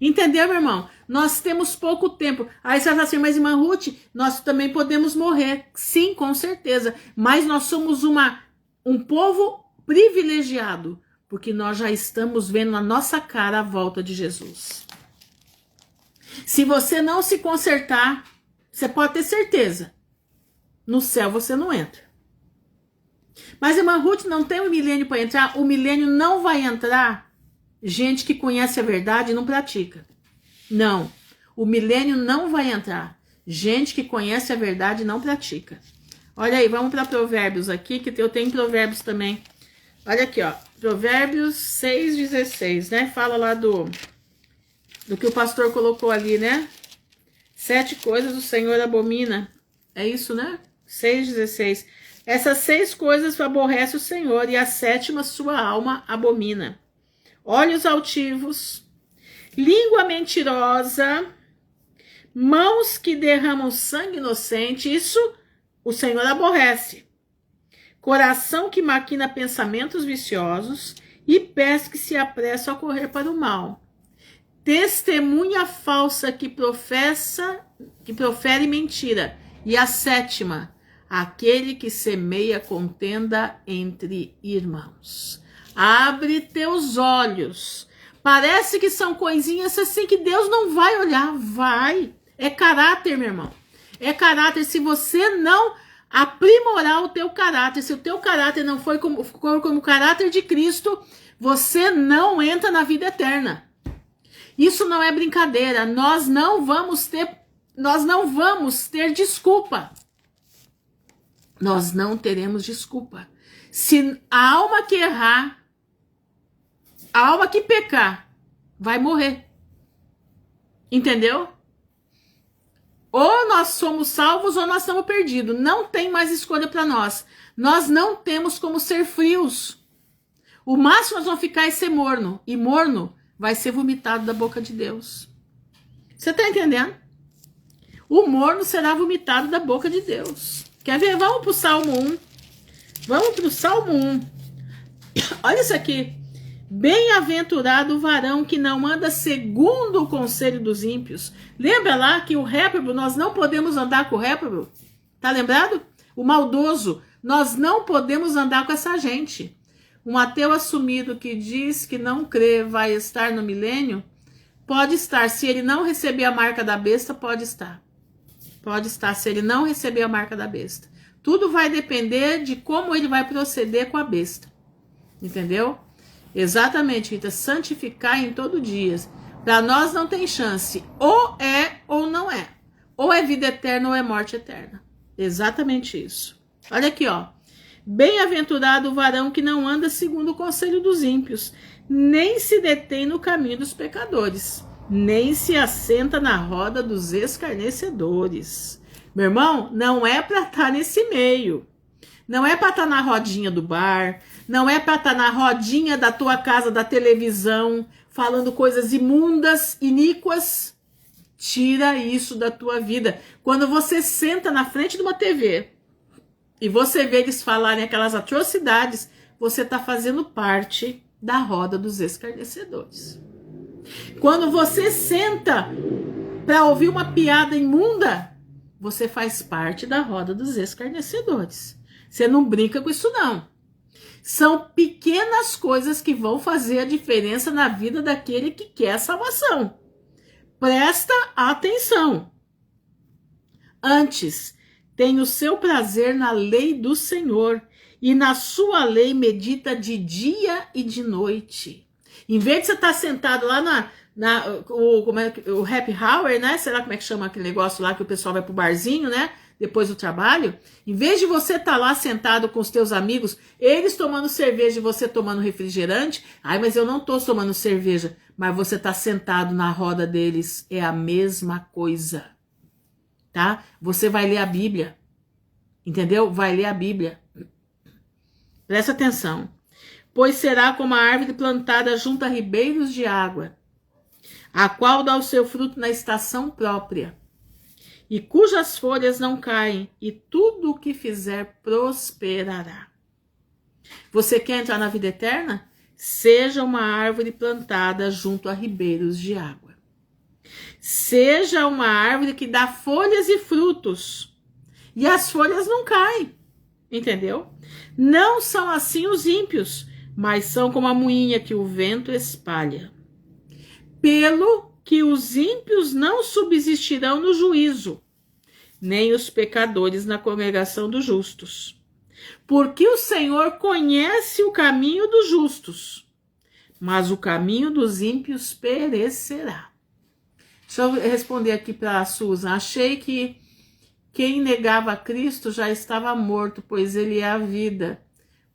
Entendeu, meu irmão? Nós temos pouco tempo. Aí você vai falar assim, mas irmã Ruth, nós também podemos morrer. Sim, com certeza. Mas nós somos um povo privilegiado. Porque nós já estamos vendo na nossa cara a volta de Jesus. Se você não se consertar, você pode ter certeza, no céu você não entra. Mas, irmã Ruth, não tem um milênio para entrar? O milênio não vai entrar gente que conhece a verdade e não pratica. Não, o milênio não vai entrar gente que conhece a verdade e não pratica. Olha aí, vamos para Provérbios aqui, que eu tenho Provérbios também. Olha aqui, ó, Provérbios 6,16, né? Fala lá do que o pastor colocou ali, né? 7 coisas o Senhor abomina. É isso, né? 6,16. Essas 6 coisas aborrece o Senhor, e a 7ª sua alma abomina: olhos altivos, língua mentirosa, mãos que derramam sangue inocente, isso o Senhor aborrece. Coração que maquina pensamentos viciosos e pés que se apressam a correr para o mal. Testemunha falsa que profere mentira. E a 7ª, aquele que semeia contenda entre irmãos. Abre teus olhos. Parece que são coisinhas assim que Deus não vai olhar. Vai. É caráter, meu irmão. É caráter. Se você não aprimorar o teu caráter, se o teu caráter não for como o caráter de Cristo, você não entra na vida eterna. Isso não é brincadeira. Nós não vamos ter desculpa. Nós não teremos desculpa. Se a alma que errar, a alma que pecar, vai morrer. Entendeu? Ou nós somos salvos ou nós estamos perdidos. Não tem mais escolha para nós. Nós não temos como ser frios. O máximo nós vamos ficar é ser morno. E morno vai ser vomitado da boca de Deus. Você está entendendo? O morno será vomitado da boca de Deus. Quer ver? Vamos para o Salmo 1. Vamos para o Salmo 1. Olha isso aqui. Bem-aventurado o varão que não anda segundo o conselho dos ímpios. Lembra lá que o réprobo, nós não podemos andar com o réprobo? Tá lembrado? O maldoso. Nós não podemos andar com essa gente. Um ateu assumido que diz que não crê vai estar no milênio? Pode estar. Se ele não receber a marca da besta, pode estar. Pode estar se ele não receber a marca da besta. Tudo vai depender de como ele vai proceder com a besta. Entendeu? Exatamente, Rita. Santificar em todo dia. Para nós não tem chance. Ou é ou não é. Ou é vida eterna ou é morte eterna. Exatamente isso. Olha aqui, ó. Bem-aventurado o varão que não anda segundo o conselho dos ímpios, nem se detém no caminho dos pecadores, nem se assenta na roda dos escarnecedores. Meu irmão, não é para estar nesse meio. Não é para estar na rodinha do bar, não é para estar na rodinha da tua casa, da televisão, falando coisas imundas, iníquas. Tira isso da tua vida. Quando você senta na frente de uma TV e você vê eles falarem aquelas atrocidades, você está fazendo parte da roda dos escarnecedores. Quando você senta para ouvir uma piada imunda, você faz parte da roda dos escarnecedores. Você não brinca com isso, não. São pequenas coisas que vão fazer a diferença na vida daquele que quer a salvação. Presta atenção. Antes, tem o seu prazer na lei do Senhor, e na sua lei medita de dia e de noite. Em vez de você estar sentado lá o happy hour, né? Sei lá como é que chama aquele negócio lá que o pessoal vai pro barzinho, né? Depois do trabalho. Em vez de você estar lá sentado com os teus amigos, eles tomando cerveja e você tomando refrigerante. Ai, mas eu não tô tomando cerveja. Mas você tá sentado na roda deles. É a mesma coisa. Tá? Você vai ler a Bíblia. Entendeu? Vai ler a Bíblia. Presta atenção. Pois será como a árvore plantada junto a ribeiros de água, a qual dá o seu fruto na estação própria, e cujas folhas não caem, e tudo o que fizer prosperará. Você quer entrar na vida eterna? Seja uma árvore plantada junto a ribeiros de água. Seja uma árvore que dá folhas e frutos, e as folhas não caem. Entendeu? Não são assim os ímpios, mas são como a moinha que o vento espalha. Pelo que os ímpios não subsistirão no juízo, nem os pecadores na congregação dos justos. Porque o Senhor conhece o caminho dos justos, mas o caminho dos ímpios perecerá. Deixa eu responder aqui para a Susan. Achei que quem negava a Cristo já estava morto, pois ele é a vida.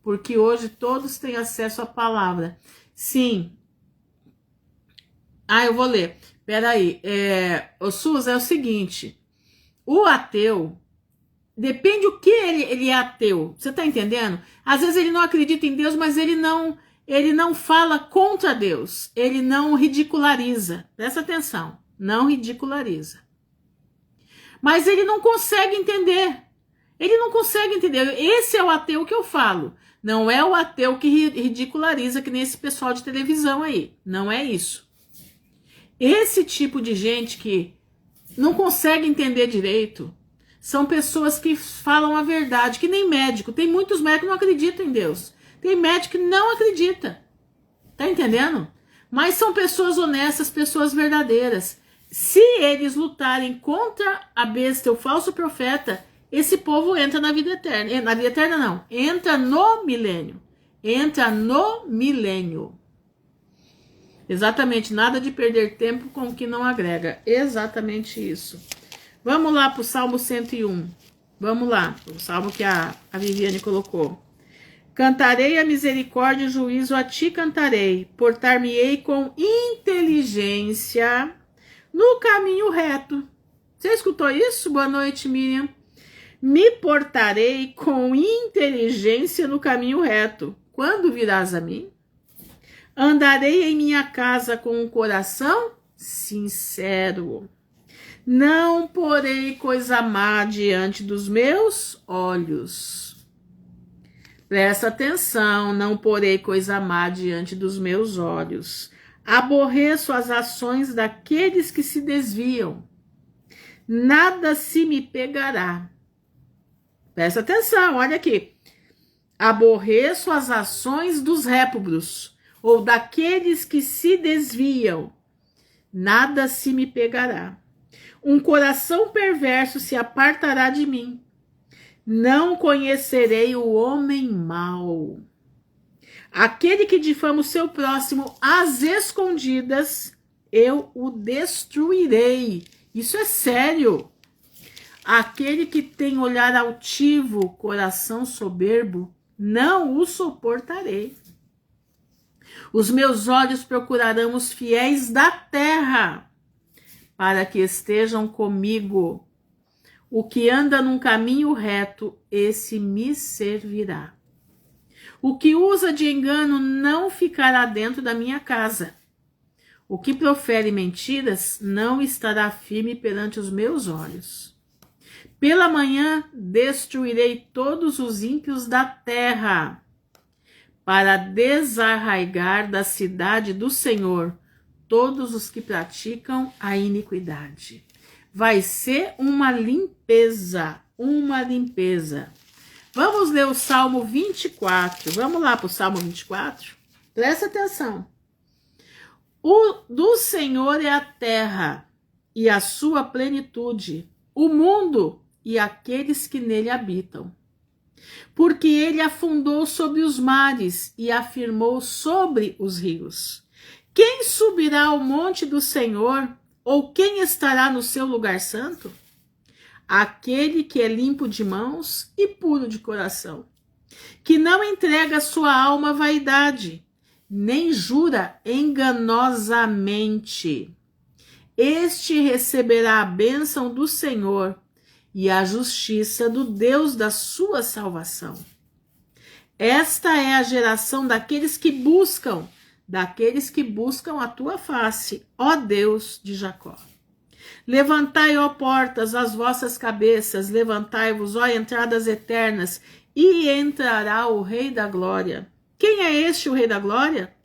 Porque hoje todos têm acesso à palavra. Sim. Eu vou ler. Peraí. Susan, é o seguinte. O ateu, depende o que ele é ateu. Você tá entendendo? Às vezes ele não acredita em Deus, mas ele não fala contra Deus. Ele não ridiculariza. Presta atenção. Não ridiculariza. Mas ele não consegue entender. Ele não consegue entender. Esse é o ateu que eu falo. Não é o ateu que ridiculariza, que nem esse pessoal de televisão aí. Não é isso. Esse tipo de gente que não consegue entender direito são pessoas que falam a verdade, que nem médico. Tem muitos médicos que não acreditam em Deus. Tem médico que não acredita. Tá entendendo? Mas são pessoas honestas, pessoas verdadeiras. Se eles lutarem contra a besta, o falso profeta, esse povo entra na vida eterna. Na vida eterna não, entra no milênio. Entra no milênio. Exatamente, nada de perder tempo com o que não agrega. Exatamente isso. Vamos lá para o Salmo 101. Vamos lá, o salmo que a Viviane colocou. Cantarei a misericórdia e o juízo, a ti cantarei. Portar-me-ei com inteligência no caminho reto. Você escutou isso? Boa noite, Miriam. Me portarei com inteligência no caminho reto. Quando virás a mim? Andarei em minha casa com um coração sincero. Não porei coisa má diante dos meus olhos. Presta atenção, não porei coisa má diante dos meus olhos. Aborreço as ações daqueles que se desviam. Nada se me pegará. Presta atenção, olha aqui. Aborreço as ações dos réprobos, ou daqueles que se desviam. Nada se me pegará. Um coração perverso se apartará de mim. Não conhecerei o homem mau. Aquele que difama o seu próximo às escondidas, eu o destruirei. Isso é sério. Aquele que tem olhar altivo, coração soberbo, não o suportarei. Os meus olhos procurarão os fiéis da terra, para que estejam comigo. O que anda num caminho reto, esse me servirá. O que usa de engano não ficará dentro da minha casa. O que profere mentiras não estará firme perante os meus olhos. Pela manhã destruirei todos os ímpios da terra, para desarraigar da cidade do Senhor todos os que praticam a iniquidade. Vai ser uma limpeza, uma limpeza. Vamos ler o Salmo 24. Vamos lá para o Salmo 24? Presta atenção. Do Senhor é a terra e a sua plenitude, o mundo e aqueles que nele habitam. Porque ele afundou sobre os mares e afirmou sobre os rios. Quem subirá ao monte do Senhor, ou quem estará no seu lugar santo? Aquele que é limpo de mãos e puro de coração, que não entrega sua alma à vaidade, nem jura enganosamente. Este receberá a bênção do Senhor e a justiça do Deus da sua salvação. Esta é a geração daqueles que buscam a tua face, ó Deus de Jacó. Levantai, ó portas, as vossas cabeças, levantai-vos, ó entradas eternas, e entrará o Rei da Glória. Quem é este o Rei da Glória?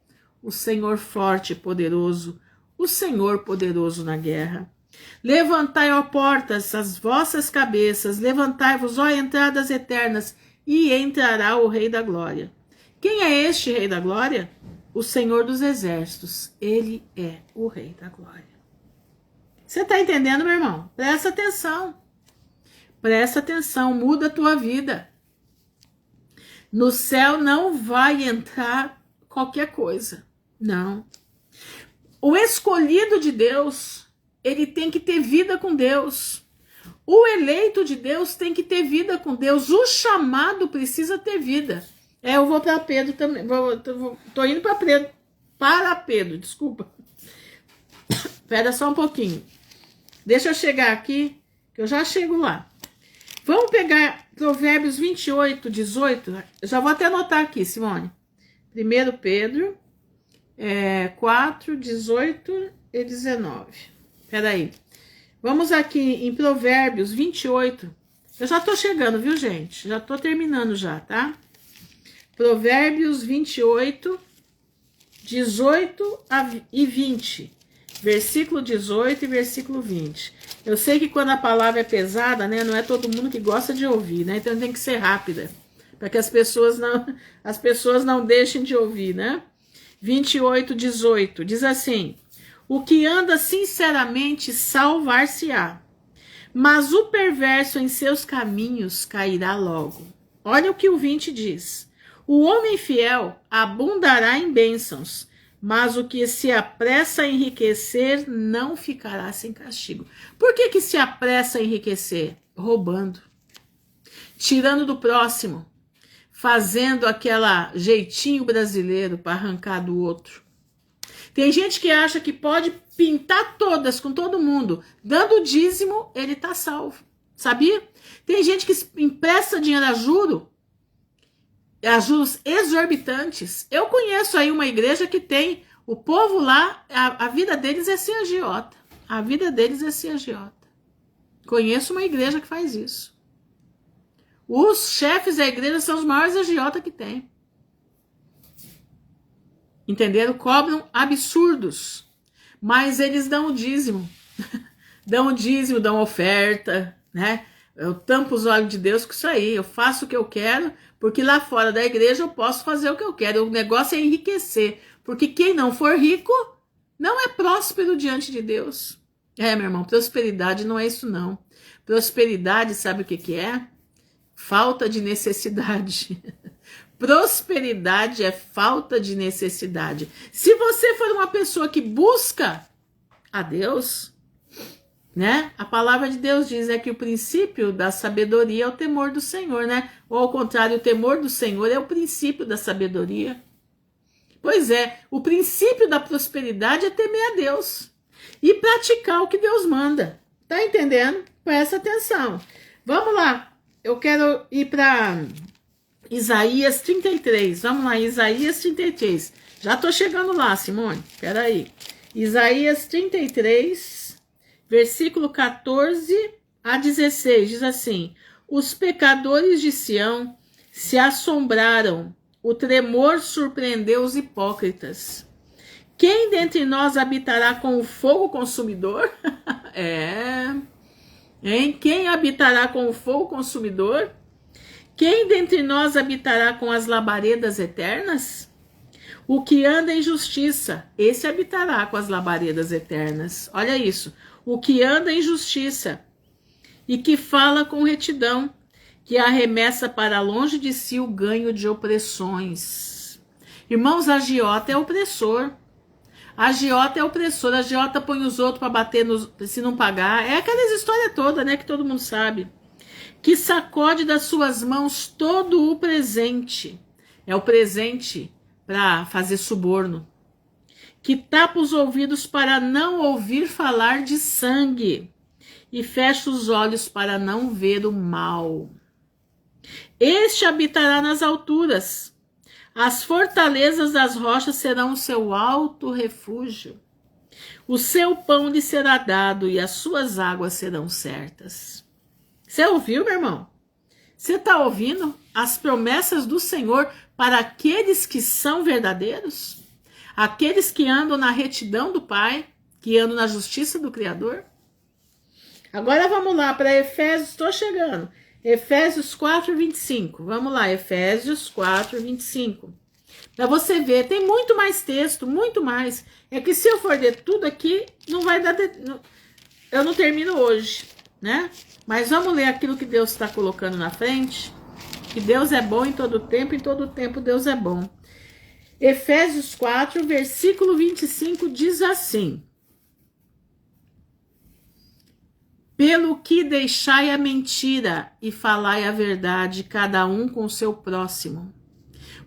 O Senhor forte e poderoso, o Senhor poderoso na guerra. Levantai, ó portas, as vossas cabeças, levantai-vos, ó entradas eternas, e entrará o Rei da Glória. Quem é este Rei da Glória? O Senhor dos Exércitos, ele é o Rei da Glória. Você está entendendo, meu irmão? Presta atenção. Presta atenção, muda a tua vida. No céu não vai entrar qualquer coisa. Não. O escolhido de Deus, ele tem que ter vida com Deus. O eleito de Deus tem que ter vida com Deus. O chamado precisa ter vida. Eu vou para Pedro também. Tô indo para Pedro. Para Pedro, desculpa. Espera só um pouquinho. Deixa eu chegar aqui, que eu já chego lá. Vamos pegar Provérbios 28, 18. Eu já vou até anotar aqui, Simone. 1 Pedro 4, 18 e 19. Espera aí. Vamos aqui em Provérbios 28. Eu já tô chegando, viu, gente? Já tô terminando já, tá? Provérbios 28, 18 e 20. Versículo 18 e versículo 20. Eu sei que quando a palavra é pesada, né, não é todo mundo que gosta de ouvir, né? Então tem que ser rápida, para que as pessoas não deixem de ouvir, né? 28, 18. Diz assim: o que anda sinceramente salvar-se-á, mas o perverso em seus caminhos cairá logo. Olha o que o 20 diz: o homem fiel abundará em bênçãos, mas o que se apressa a enriquecer não ficará sem castigo. Por que se apressa a enriquecer? Roubando, tirando do próximo, fazendo aquela jeitinho brasileiro para arrancar do outro. Tem gente que acha que pode pintar todas com todo mundo. Dando dízimo, ele tá salvo. Sabia? Tem gente que empresta dinheiro a juros exorbitantes. Eu conheço aí uma igreja que tem o povo lá, a vida deles é ser agiota. A vida deles é ser agiota. Conheço uma igreja que faz isso. Os chefes da igreja são os maiores agiotas que tem. Entenderam? Cobram absurdos. Mas eles dão o dízimo. Dão o dízimo, dão oferta, né? Eu tampo os olhos de Deus com isso aí. Eu faço o que eu quero, porque lá fora da igreja eu posso fazer o que eu quero. O negócio é enriquecer. Porque quem não for rico não é próspero diante de Deus. Meu irmão, prosperidade não é isso não. Prosperidade, sabe o que é? Falta de necessidade. Prosperidade é falta de necessidade. Se você for uma pessoa que busca a Deus, né? A palavra de Deus diz que o princípio da sabedoria é o temor do Senhor, né? Ou ao contrário, o temor do Senhor é o princípio da sabedoria. Pois é, o princípio da prosperidade é temer a Deus e praticar o que Deus manda. Tá entendendo? Presta atenção. Vamos lá. Eu quero ir para Isaías 33. Vamos lá, Isaías 33. Já tô chegando lá, Simone. Espera aí. Isaías 33, versículo 14 a 16. Diz assim: os pecadores de Sião se assombraram, o tremor surpreendeu os hipócritas. Quem dentre nós habitará com o fogo consumidor? Hein? Quem habitará com o fogo consumidor? Quem dentre nós habitará com as labaredas eternas? O que anda em justiça, esse habitará com as labaredas eternas. Olha isso. O que anda em justiça e que fala com retidão, que arremessa para longe de si o ganho de opressões. Irmãos, agiota é opressor. Agiota é opressor. Agiota põe os outros para bater se não pagar. É aquelas histórias todas, né, que todo mundo sabe. Que sacode das suas mãos todo o presente. É o presente para fazer suborno. Que tapa os ouvidos para não ouvir falar de sangue. E fecha os olhos para não ver o mal. Este habitará nas alturas. As fortalezas das rochas serão o seu alto refúgio. O seu pão lhe será dado e as suas águas serão certas. Você ouviu, meu irmão? Você está ouvindo as promessas do Senhor para aqueles que são verdadeiros? Aqueles que andam na retidão do Pai, que andam na justiça do Criador? Agora vamos lá para Efésios, estou chegando. Efésios 4, 25. Vamos lá, Efésios 4, 25. Para você ver, tem muito mais texto, muito mais. É que se eu for ler tudo aqui, não vai dar... eu não termino hoje, né? Mas vamos ler aquilo que Deus está colocando na frente. Que Deus é bom em todo tempo Deus é bom. Efésios 4, versículo 25 diz assim: pelo que deixai a mentira e falai a verdade, cada um com o seu próximo.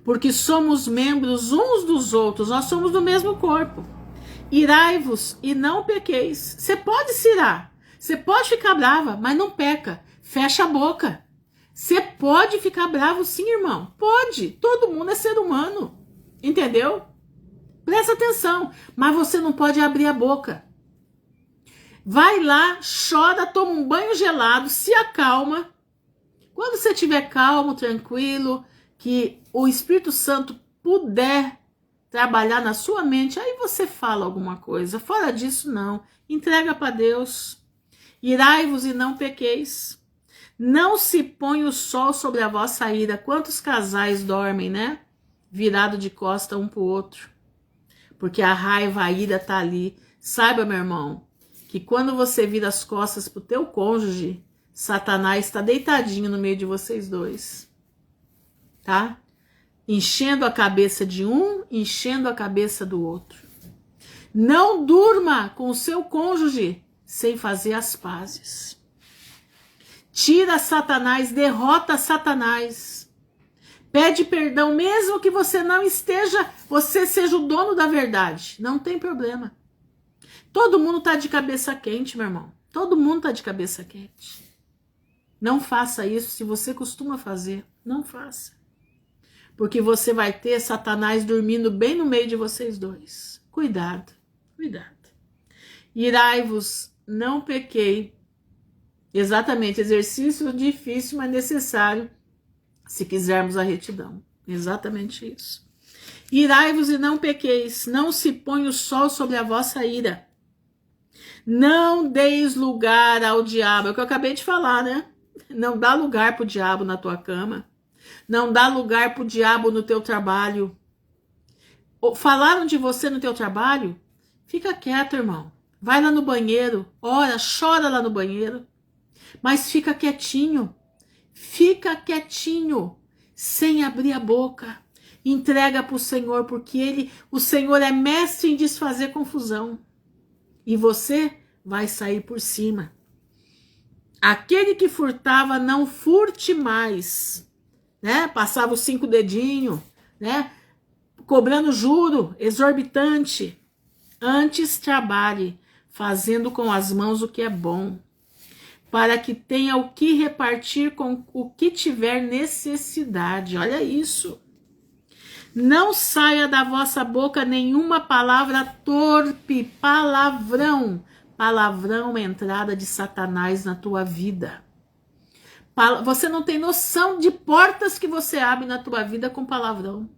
Porque somos membros uns dos outros, nós somos do mesmo corpo. Irai-vos e não pequeis. Você pode se irar, você pode ficar brava, mas não peca. Fecha a boca. Você pode ficar bravo sim, irmão. Pode. Todo mundo é ser humano. Entendeu? Presta atenção. Mas você não pode abrir a boca. Vai lá, chora, toma um banho gelado, se acalma. Quando você estiver calmo, tranquilo, que o Espírito Santo puder trabalhar na sua mente, aí você fala alguma coisa. Fora disso, não. Entrega para Deus. Irai-vos e não pequeis. Não se põe o sol sobre a vossa ira. Quantos casais dormem, né? Virado de costa um pro outro. Porque a raiva, a ira tá ali. Saiba, meu irmão, que quando você vira as costas pro teu cônjuge, Satanás está deitadinho no meio de vocês dois. Tá? Enchendo a cabeça de um, enchendo a cabeça do outro. Não durma com o seu cônjuge sem fazer as pazes. Tira Satanás, derrota Satanás. Pede perdão, mesmo que você não esteja, você seja o dono da verdade. Não tem problema. Todo mundo tá de cabeça quente, meu irmão. Todo mundo tá de cabeça quente. Não faça isso. Se você costuma fazer, não faça. Porque você vai ter Satanás dormindo bem no meio de vocês dois. Cuidado, cuidado. Irai-vos, não pequei. Exatamente, exercício difícil, mas necessário se quisermos a retidão. Exatamente isso. Irai-vos e não pequeis, não se põe o sol sobre a vossa ira. Não deis lugar ao diabo. É o que eu acabei de falar, né? Não dá lugar pro diabo na tua cama. Não dá lugar pro diabo no teu trabalho. Falaram de você no teu trabalho? Fica quieto, irmão. Vai lá no banheiro, ora, chora lá no banheiro. Mas fica quietinho. Fica quietinho, sem abrir a boca. Entrega para o Senhor, porque o Senhor é mestre em desfazer confusão. E você vai sair por cima. Aquele que furtava, não furte mais. Né? Passava os 5 dedinhos, né? Cobrando juro exorbitante. Antes trabalhe, fazendo com as mãos o que é bom, para que tenha o que repartir com o que tiver necessidade. Olha isso. Não saia da vossa boca nenhuma palavra torpe, palavrão. Palavrão é entrada de Satanás na tua vida. Você não tem noção de portas que você abre na tua vida com palavrão.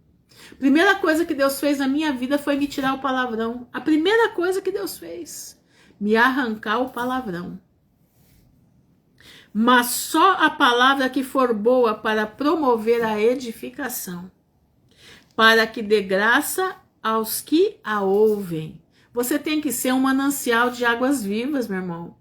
Primeira coisa que Deus fez na minha vida foi me tirar o palavrão. A primeira coisa que Deus fez, me arrancar o palavrão. Mas só a palavra que for boa para promover a edificação, para que dê graça aos que a ouvem. Você tem que ser um manancial de águas vivas, meu irmão.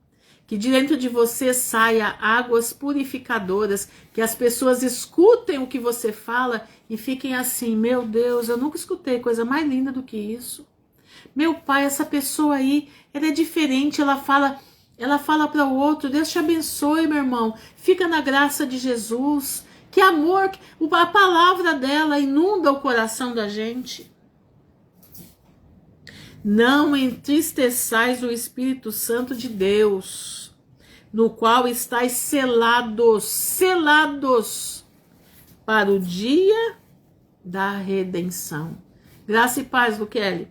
Que de dentro de você saia águas purificadoras, que as pessoas escutem o que você fala e fiquem assim, meu Deus, eu nunca escutei coisa mais linda do que isso. Meu pai, essa pessoa aí, ela é diferente, ela fala para o outro, Deus te abençoe, meu irmão, fica na graça de Jesus, que amor, a palavra dela inunda o coração da gente. Não entristeçais o Espírito Santo de Deus, no qual estáis selados para o dia da redenção. Graça e paz, Luquele.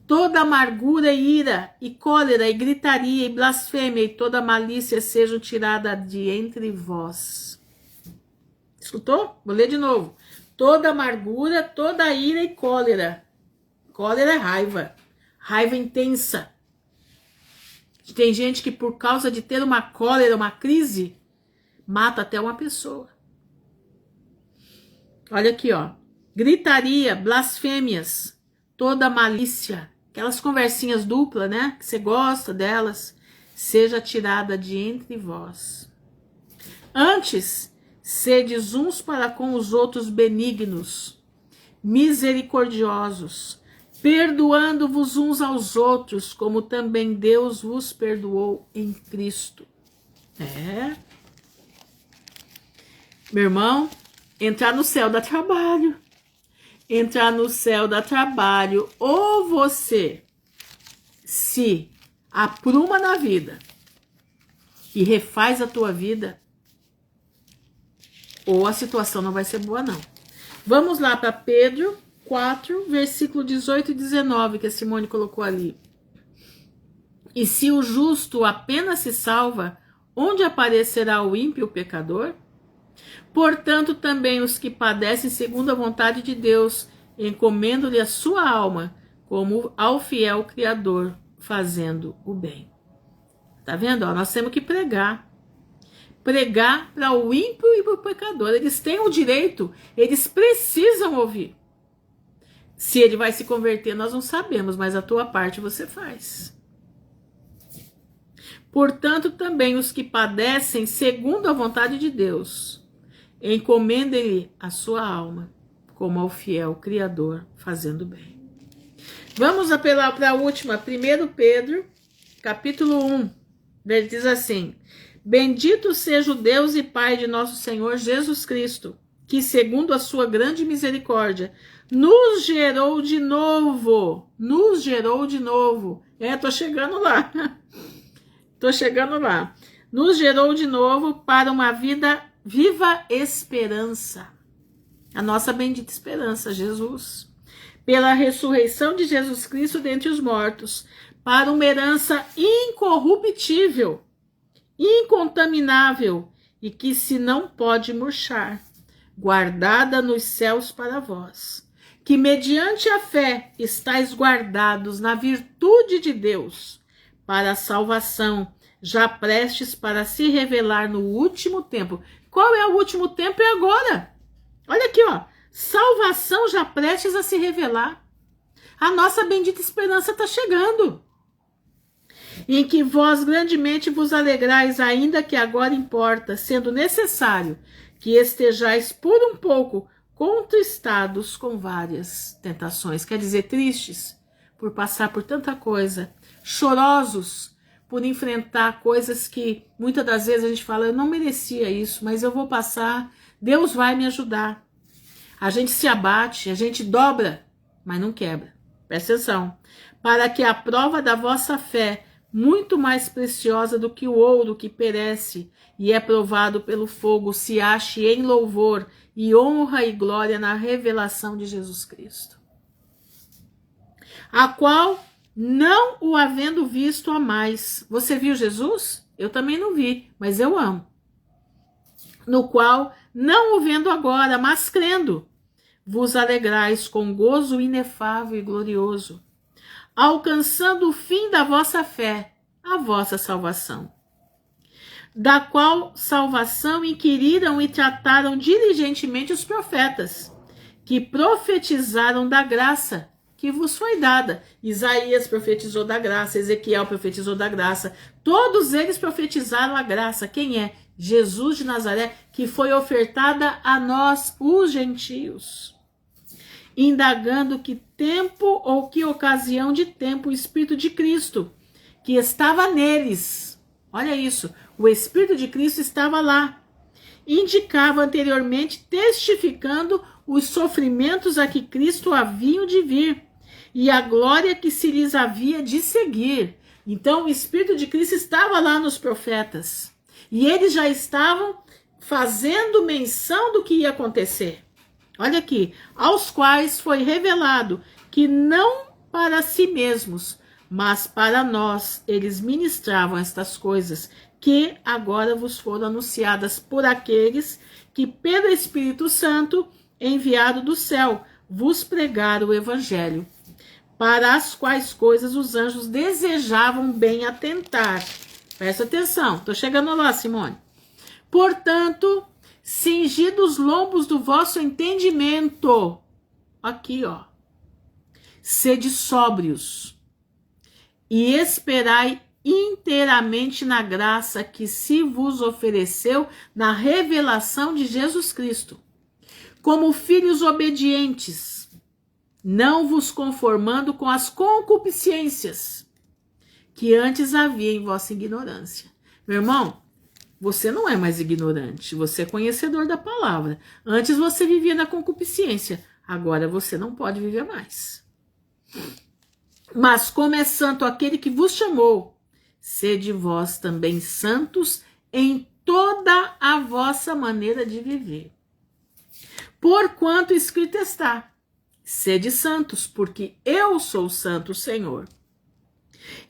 Toda amargura e ira, e cólera, e gritaria, e blasfêmia, e toda malícia sejam tiradas de entre vós. Escutou? Vou ler de novo. Toda amargura, toda ira e cólera. Cólera é raiva. Raiva intensa. Tem gente que por causa de ter uma cólera, uma crise, mata até uma pessoa. Olha aqui, ó. Gritaria, blasfêmias, toda malícia. Aquelas conversinhas duplas, né? Que você gosta delas. seja tirada de entre vós. Antes, sedes uns para com os outros benignos, misericordiosos, perdoando-vos uns aos outros, como também Deus vos perdoou em Cristo. Meu irmão, entrar no céu dá trabalho. Entrar no céu dá trabalho. Ou você se apruma na vida e refaz a tua vida, ou a situação não vai ser boa, não. Vamos lá para Pedro 4, versículo 18 e 19, que a Simone colocou ali. E se o justo apenas se salva, onde aparecerá o ímpio, o pecador? Portanto, também os que padecem segundo a vontade de Deus, encomendam-lhe a sua alma, como ao fiel Criador, fazendo o bem. Tá vendo? Nós temos que pregar. Pregar para o ímpio e para o pecador. Eles têm o direito, eles precisam ouvir. Se ele vai se converter, nós não sabemos, mas a tua parte você faz. Portanto, também os que padecem segundo a vontade de Deus, encomendem-lhe a sua alma, como ao fiel Criador, fazendo bem. Vamos apelar para a última, 1 Pedro, capítulo 1, ele diz assim: Bendito seja o Deus e Pai de nosso Senhor Jesus Cristo, que segundo a sua grande misericórdia, nos gerou de novo. Tô chegando lá. Nos gerou de novo para uma vida viva esperança. A nossa bendita esperança, Jesus. Pela ressurreição de Jesus Cristo dentre os mortos, para uma herança incorruptível, incontaminável e que se não pode murchar, guardada nos céus para vós, que mediante a fé estáis guardados na virtude de Deus, para a salvação, já prestes para se revelar no último tempo. Qual é o último tempo? É agora. Olha aqui, ó. Salvação já prestes a se revelar. A nossa bendita esperança está chegando. Em que vós grandemente vos alegrais, ainda que agora importa, sendo necessário que estejais por um pouco contristados com várias tentações. Quer dizer, tristes por passar por tanta coisa, chorosos por enfrentar coisas que muitas das vezes a gente fala, eu não merecia isso, mas eu vou passar, Deus vai me ajudar. A gente se abate, a gente dobra, mas não quebra. Presta atenção. Para que a prova da vossa fé, muito mais preciosa do que o ouro que perece e é provado pelo fogo, se ache em louvor e honra e glória na revelação de Jesus Cristo. A qual, não o havendo visto, amais. Você viu Jesus? Eu também não vi, mas eu amo. No qual, não o vendo agora, mas crendo, vos alegrais com gozo inefável e glorioso, alcançando o fim da vossa fé, a vossa salvação. Da qual salvação inquiriram e trataram diligentemente os profetas, que profetizaram da graça que vos foi dada. Isaías profetizou da graça, Ezequiel profetizou da graça. Todos eles profetizaram a graça. Quem é? Jesus de Nazaré, que foi ofertada a nós, os gentios. Indagando que tempo ou que ocasião de tempo o Espírito de Cristo, que estava neles, olha isso, o Espírito de Cristo estava lá, indicava anteriormente, testificando os sofrimentos a que Cristo haviam de vir, e a glória que se lhes havia de seguir. Então o Espírito de Cristo estava lá nos profetas, e eles já estavam fazendo menção do que ia acontecer. Olha aqui, aos quais foi revelado que não para si mesmos, mas para nós eles ministravam estas coisas, que agora vos foram anunciadas por aqueles que pelo Espírito Santo, enviado do céu, vos pregaram o Evangelho, para as quais coisas os anjos desejavam bem atentar. Presta atenção, estou chegando lá, Simone. Portanto, cingido os lombos do vosso entendimento, aqui ó, sede sóbrios, e esperai inteiramente na graça que se vos ofereceu na revelação de Jesus Cristo. Como filhos obedientes, não vos conformando com as concupiscências que antes havia em vossa ignorância. Meu irmão, você não é mais ignorante, você é conhecedor da palavra. Antes você vivia na concupiscência, agora você não pode viver mais. Mas como é santo aquele que vos chamou, sede vós também santos em toda a vossa maneira de viver. Porquanto escrito está, sede santos, porque eu sou santo, Senhor.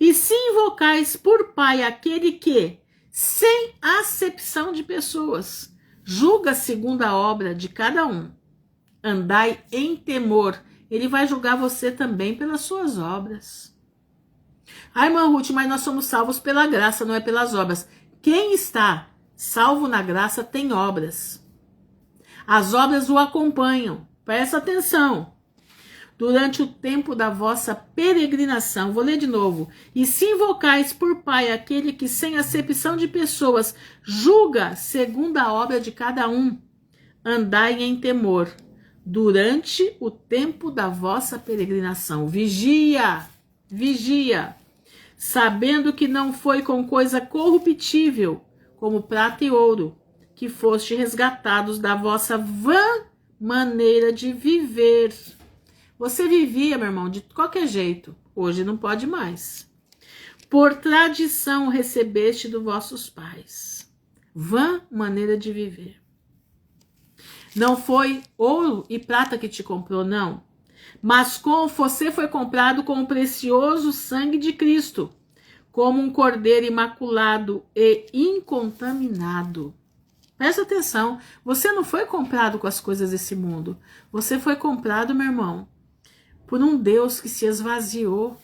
E se invocais por Pai aquele que, sem acepção de pessoas, julga segundo a obra de cada um, andai em temor. Ele vai julgar você também pelas suas obras. Ai, irmã Ruth, mas nós somos salvos pela graça, não é pelas obras. Quem está salvo na graça tem obras. As obras o acompanham. Presta atenção. Durante o tempo da vossa peregrinação, vou ler de novo. E se invocais por Pai aquele que, sem acepção de pessoas, julga segundo a obra de cada um, andai em temor. Durante o tempo da vossa peregrinação. Vigia, vigia, sabendo que não foi com coisa corruptível, como prata e ouro, que foste resgatados da vossa vã maneira de viver. Você vivia, meu irmão, de qualquer jeito. Hoje não pode mais. Por tradição recebeste dos vossos pais. Vã maneira de viver. Não foi ouro e prata que te comprou, não. Mas com você foi comprado com o precioso sangue de Cristo, como um cordeiro imaculado e incontaminado. Presta atenção, você não foi comprado com as coisas desse mundo. Você foi comprado, meu irmão, por um Deus que se esvaziou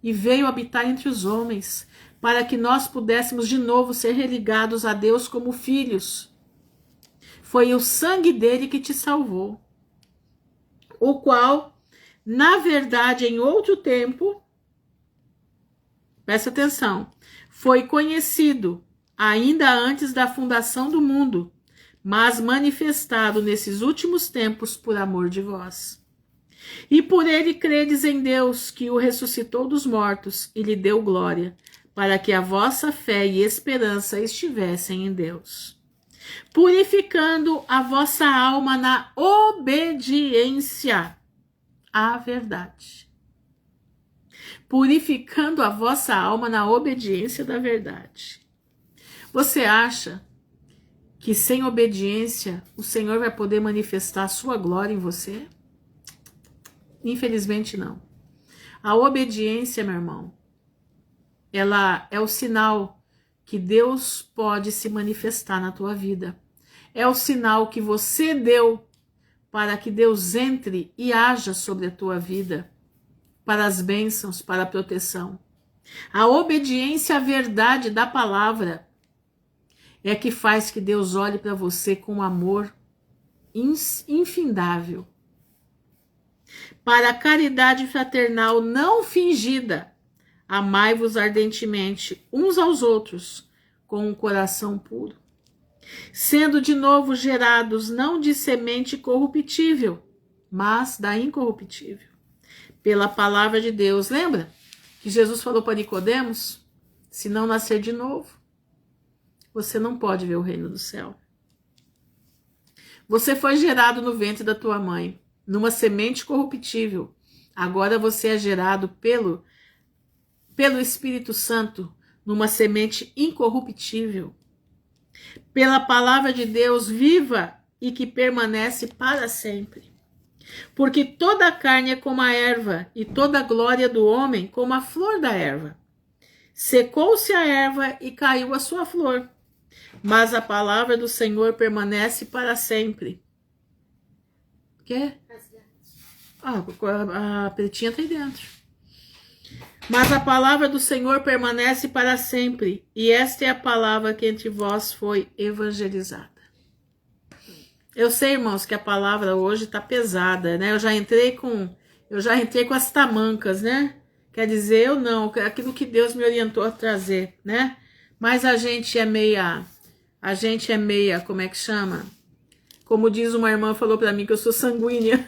e veio habitar entre os homens, para que nós pudéssemos de novo ser religados a Deus como filhos. Foi o sangue dele que te salvou, o qual, na verdade, em outro tempo, presta atenção, foi conhecido ainda antes da fundação do mundo, mas manifestado nesses últimos tempos por amor de vós. E por ele credes em Deus, que o ressuscitou dos mortos e lhe deu glória, para que a vossa fé e esperança estivessem em Deus, purificando a vossa alma na obediência à verdade. Purificando a vossa alma na obediência da verdade. Você acha que sem obediência o Senhor vai poder manifestar a sua glória em você? Infelizmente não. A obediência, meu irmão, ela é o sinal que Deus pode se manifestar na tua vida. É o sinal que você deu para que Deus entre e haja sobre a tua vida, para as bênçãos, para a proteção. A obediência à verdade da palavra é que faz que Deus olhe para você com amor infindável. Para a caridade fraternal não fingida, amai-vos ardentemente uns aos outros com um coração puro, sendo de novo gerados não de semente corruptível, mas da incorruptível, pela palavra de Deus. Lembra que Jesus falou para Nicodemos? Se não nascer de novo, você não pode ver o reino do céu. Você foi gerado no ventre da tua mãe, numa semente corruptível. Agora você é gerado pelo Espírito Santo, numa semente incorruptível. Pela palavra de Deus viva e que permanece para sempre. Porque toda a carne é como a erva, e toda a glória do homem como a flor da erva. Secou-se a erva e caiu a sua flor, mas a palavra do Senhor permanece para sempre. O quê? A pretinha está aí dentro. Mas a palavra do Senhor permanece para sempre, e esta é a palavra que entre vós foi evangelizada. Eu sei, irmãos, que a palavra hoje está pesada, né? Eu já entrei com as tamancas, né? Quer dizer, eu não, aquilo que Deus me orientou a trazer, né? Mas a gente é meia, como é que chama? Como diz uma irmã, falou pra mim que eu sou sanguínea.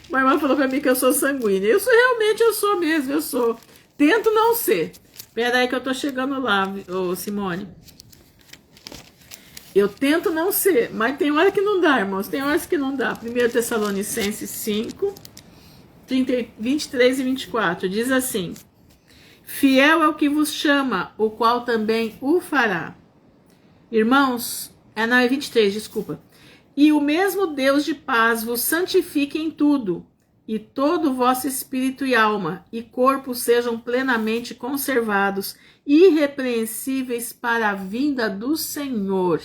Uma irmã falou pra mim que eu sou sanguínea. Realmente eu sou mesmo, eu sou. Tento não ser. Pera aí que eu tô chegando lá, ô Simone. Eu tento não ser, mas tem hora que não dá, irmãos. Tem horas que não dá. 1 Tessalonicenses 5, 23 e 24. Diz assim: fiel é o que vos chama, o qual também o fará. Irmãos, é 23, desculpa. E o mesmo Deus de paz vos santifique em tudo, e todo o vosso espírito e alma e corpo sejam plenamente conservados, irrepreensíveis para a vinda do Senhor.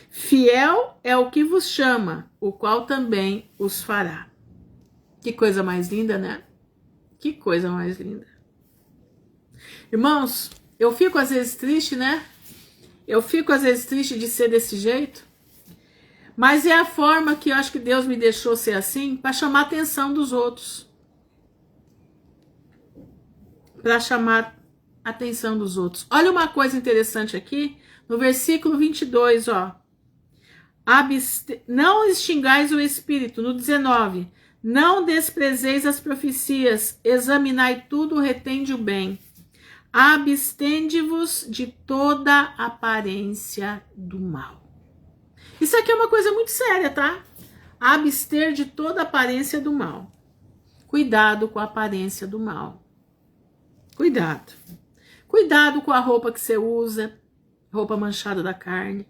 Fiel é o que vos chama, o qual também os fará. Que coisa mais linda, né? Que coisa mais linda. Irmãos, eu fico às vezes triste, né? Eu fico às vezes triste de ser desse jeito. Mas é a forma que eu acho que Deus me deixou ser assim, para chamar a atenção dos outros. Para chamar a atenção dos outros. Olha uma coisa interessante aqui, no versículo 22, ó. Não extingais o espírito, no 19. Não desprezeis as profecias, examinai tudo, retende o bem. Abstende-vos de toda aparência do mal. Isso aqui é uma coisa muito séria, tá? Abster de toda aparência do mal. Cuidado com a aparência do mal. Cuidado. Cuidado com a roupa que você usa, roupa manchada da carne.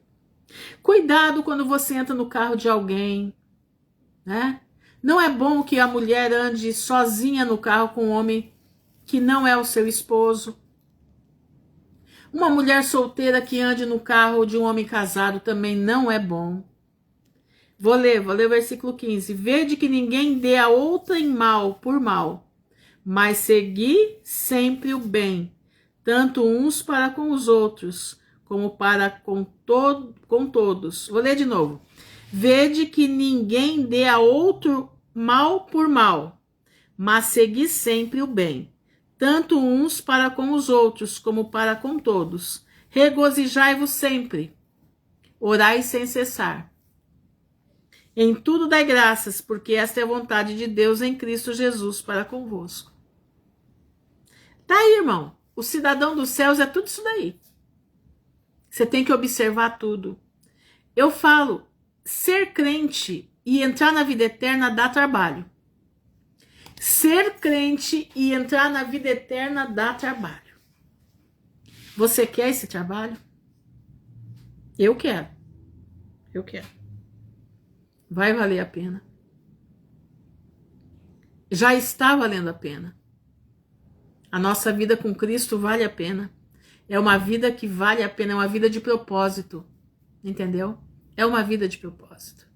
Cuidado quando você entra no carro de alguém, né? Não é bom que a mulher ande sozinha no carro com um homem que não é o seu esposo. Uma mulher solteira que ande no carro de um homem casado também não é bom. Vou ler o versículo 15. Vede que ninguém dê a outrem mal por mal, mas segui sempre o bem, tanto uns para com os outros, como para com todos. Vou ler de novo. Vede que ninguém dê a outro mal por mal, mas segui sempre o bem, tanto uns para com os outros, como para com todos. Regozijai-vos sempre, orai sem cessar. Em tudo dai graças, porque esta é a vontade de Deus em Cristo Jesus para convosco. Tá aí, irmão. O cidadão dos céus é tudo isso daí. Você tem que observar tudo. Eu falo, ser crente e entrar na vida eterna dá trabalho. Ser crente e entrar na vida eterna dá trabalho. Você quer esse trabalho? Eu quero. Eu quero. Vai valer a pena. Já está valendo a pena. A nossa vida com Cristo vale a pena. É uma vida que vale a pena, é uma vida de propósito. Entendeu? É uma vida de propósito.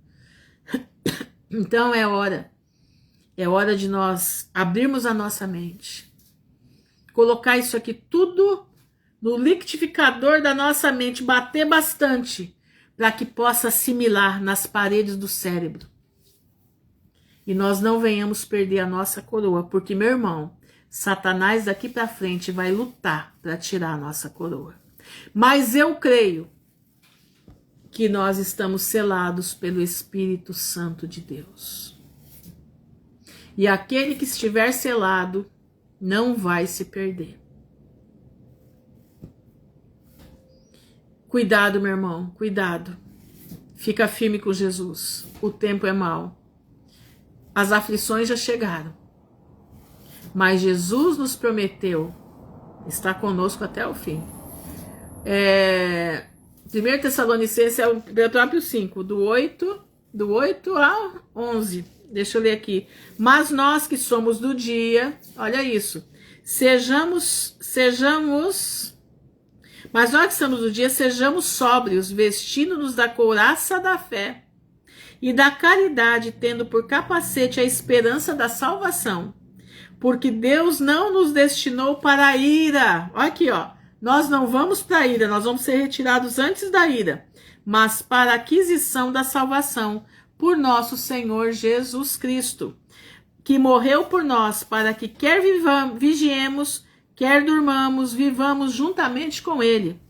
Então é hora. É hora de nós abrirmos a nossa mente. Colocar isso aqui tudo no liquidificador da nossa mente. Bater bastante. Para que possa assimilar nas paredes do cérebro. E nós não venhamos perder a nossa coroa. Porque, meu irmão, Satanás daqui para frente vai lutar para tirar a nossa coroa. Mas eu creio que nós estamos selados pelo Espírito Santo de Deus. E aquele que estiver selado não vai se perder. Cuidado, meu irmão, cuidado. Fica firme com Jesus. O tempo é mau. As aflições já chegaram. Mas Jesus nos prometeu estar conosco até o fim. 1 Tessalonicenses é o próprio 5, do 8 a 11. Deixa eu ler aqui. Mas nós que somos do dia, olha isso, mas nós que somos do dia, sejamos sóbrios, vestindo-nos da couraça da fé e da caridade, tendo por capacete a esperança da salvação. Porque Deus não nos destinou para a ira. Olha aqui, ó. Nós não vamos para a ira, nós vamos ser retirados antes da ira, mas para a aquisição da salvação por nosso Senhor Jesus Cristo, que morreu por nós, para que quer vigiemos, quer durmamos, vivamos juntamente com ele.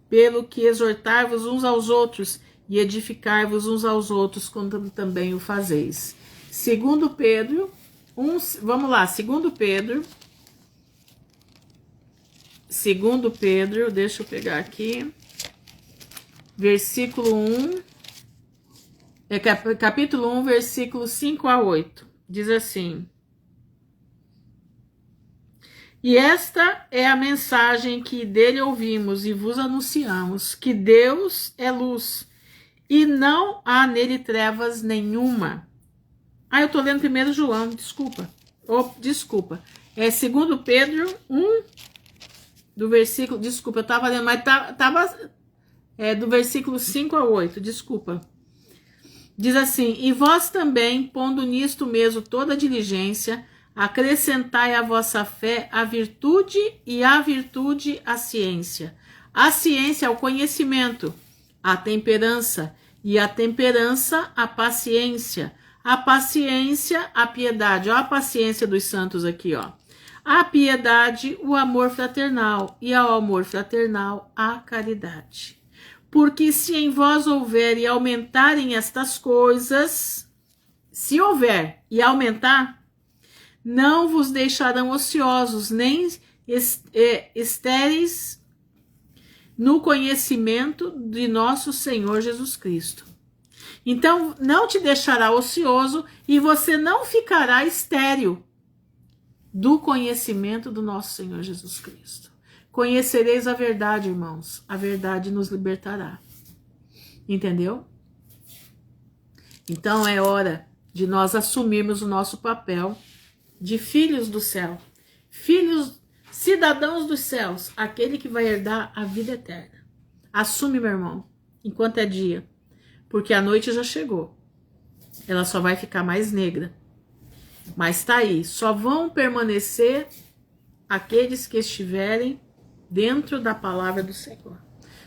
Pelo que exortar-vos uns aos outros e edificar-vos uns aos outros, como também o fazeis. 2 Pedro, vamos lá, 2 Pedro, deixa eu pegar aqui, versículo 1, capítulo 1, versículo 5 a 8, diz assim: E esta é a mensagem que dele ouvimos e vos anunciamos, que Deus é luz, e não há nele trevas nenhuma. Eu tô lendo 1 João, desculpa. É 2 Pedro 1, do versículo, desculpa, eu tava lendo, mas do versículo 5 a 8, desculpa. Diz assim: E vós também, pondo nisto mesmo toda diligência, acrescentai à vossa fé a virtude, e à virtude a ciência ao conhecimento, a temperança, e a temperança a paciência a piedade. Ó, a paciência dos santos aqui, ó. A piedade, o amor fraternal, e ao amor fraternal a caridade. Porque se em vós houver e aumentarem estas coisas, se houver e aumentar, não vos deixarão ociosos, nem estéreis no conhecimento de nosso Senhor Jesus Cristo. Então, não te deixará ocioso e você não ficará estéril do conhecimento do nosso Senhor Jesus Cristo. Conhecereis a verdade, irmãos. A verdade nos libertará. Entendeu? Então, é hora de nós assumirmos o nosso papel de filhos do céu, filhos, cidadãos dos céus, aquele que vai herdar a vida eterna. Assume, meu irmão, enquanto é dia, porque a noite já chegou. Ela só vai ficar mais negra. Mas tá aí, só vão permanecer aqueles que estiverem dentro da palavra do Senhor.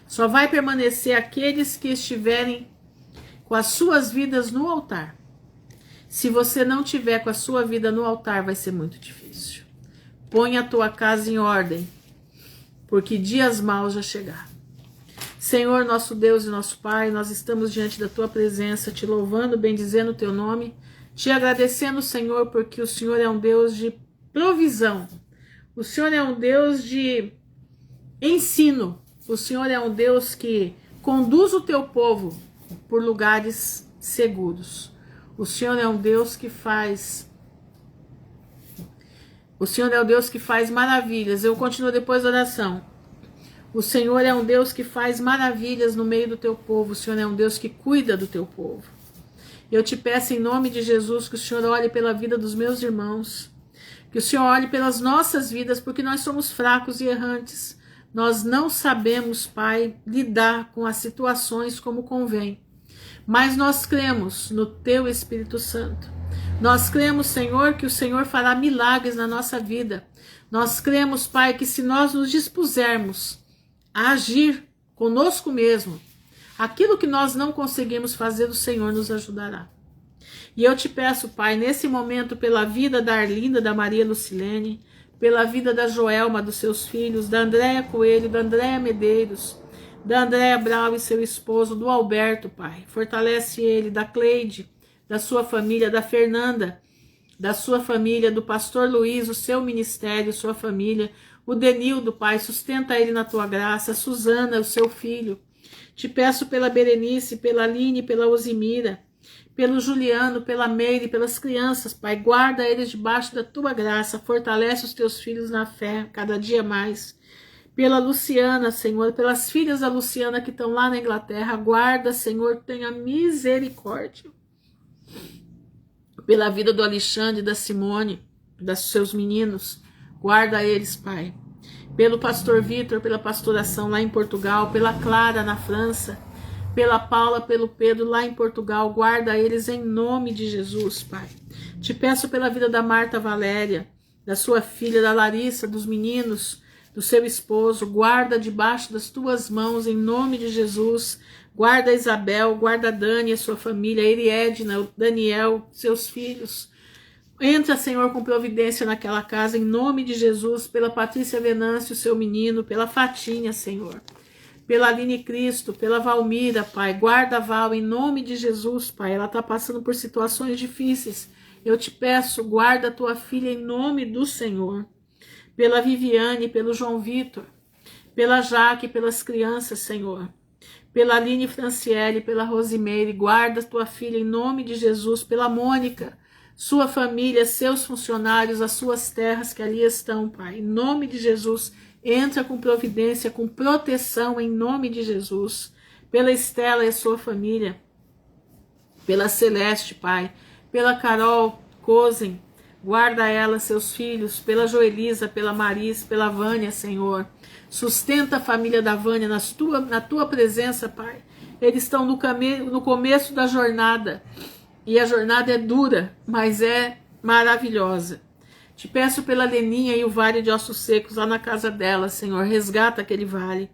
Só vai permanecer aqueles que estiverem com as suas vidas no altar. Se você não tiver com a sua vida no altar, vai ser muito difícil. Põe a tua casa em ordem, porque dias maus já chegaram. Senhor, nosso Deus e nosso Pai, nós estamos diante da tua presença, te louvando, bendizendo o teu nome, te agradecendo, Senhor, porque o Senhor é um Deus de provisão. O Senhor é um Deus de ensino. O Senhor é um Deus que conduz o teu povo por lugares seguros. O Senhor é um Deus que faz. O Senhor é o Deus que faz maravilhas. Eu continuo depois da oração. O Senhor é um Deus que faz maravilhas no meio do teu povo. O Senhor é um Deus que cuida do teu povo. Eu te peço em nome de Jesus que o Senhor olhe pela vida dos meus irmãos. Que o Senhor olhe pelas nossas vidas, porque nós somos fracos e errantes. Nós não sabemos, Pai, lidar com as situações como convém. Mas nós cremos no teu Espírito Santo. Nós cremos, Senhor, que o Senhor fará milagres na nossa vida. Nós cremos, Pai, que se nós nos dispusermos a agir conosco mesmo, aquilo que nós não conseguimos fazer, o Senhor nos ajudará. E eu te peço, Pai, nesse momento, pela vida da Arlinda, da Maria Lucilene, pela vida da Joelma, dos seus filhos, da Andréia Coelho, da Andréia Medeiros, da Andréia Brau e seu esposo, do Alberto, Pai. Fortalece ele, da Cleide, da sua família, da Fernanda, da sua família, do pastor Luiz, o seu ministério, sua família, o Denildo, Pai, sustenta ele na tua graça, a Suzana, o seu filho. Te peço pela Berenice, pela Aline, pela Osimira, pelo Juliano, pela Meire, pelas crianças, Pai, guarda eles debaixo da tua graça, fortalece os teus filhos na fé, cada dia mais. Pela Luciana, Senhor, pelas filhas da Luciana que estão lá na Inglaterra, guarda, Senhor, tenha misericórdia. Pela vida do Alexandre, da Simone, dos seus meninos, guarda eles, Pai. Pelo pastor Vitor, pela pastoração lá em Portugal, pela Clara na França, pela Paula, pelo Pedro lá em Portugal, guarda eles em nome de Jesus, Pai. Te peço pela vida da Marta Valéria, da sua filha, da Larissa, dos meninos, do seu esposo, guarda debaixo das tuas mãos em nome de Jesus. Guarda a Isabel, guarda a Dani, a sua família, a Eriedna, o Daniel, seus filhos. Entra, Senhor, com providência naquela casa, em nome de Jesus, pela Patrícia Venâncio, seu menino, pela Fatinha, Senhor, pela Aline Cristo, pela Valmira, Pai. Guarda a Val, em nome de Jesus, Pai. Ela está passando por situações difíceis. Eu te peço, guarda a tua filha em nome do Senhor. Pela Viviane, pelo João Vitor, pela Jaque, pelas crianças, Senhor. Pela Aline Franciele, pela Rosimeire, guarda a tua filha em nome de Jesus. Pela Mônica, sua família, seus funcionários, as suas terras que ali estão, Pai. Em nome de Jesus, entra com providência, com proteção, em nome de Jesus. Pela Estela e a sua família. Pela Celeste, Pai. Pela Carol Cosen, guarda ela, seus filhos. Pela Joelisa, pela Maris, pela Vânia, Senhor. Sustenta a família da Vânia na tua presença, Pai. Eles estão no começo da jornada. E a jornada é dura, mas é maravilhosa. Te peço pela Leninha e o vale de ossos secos lá na casa dela, Senhor. Resgata aquele vale.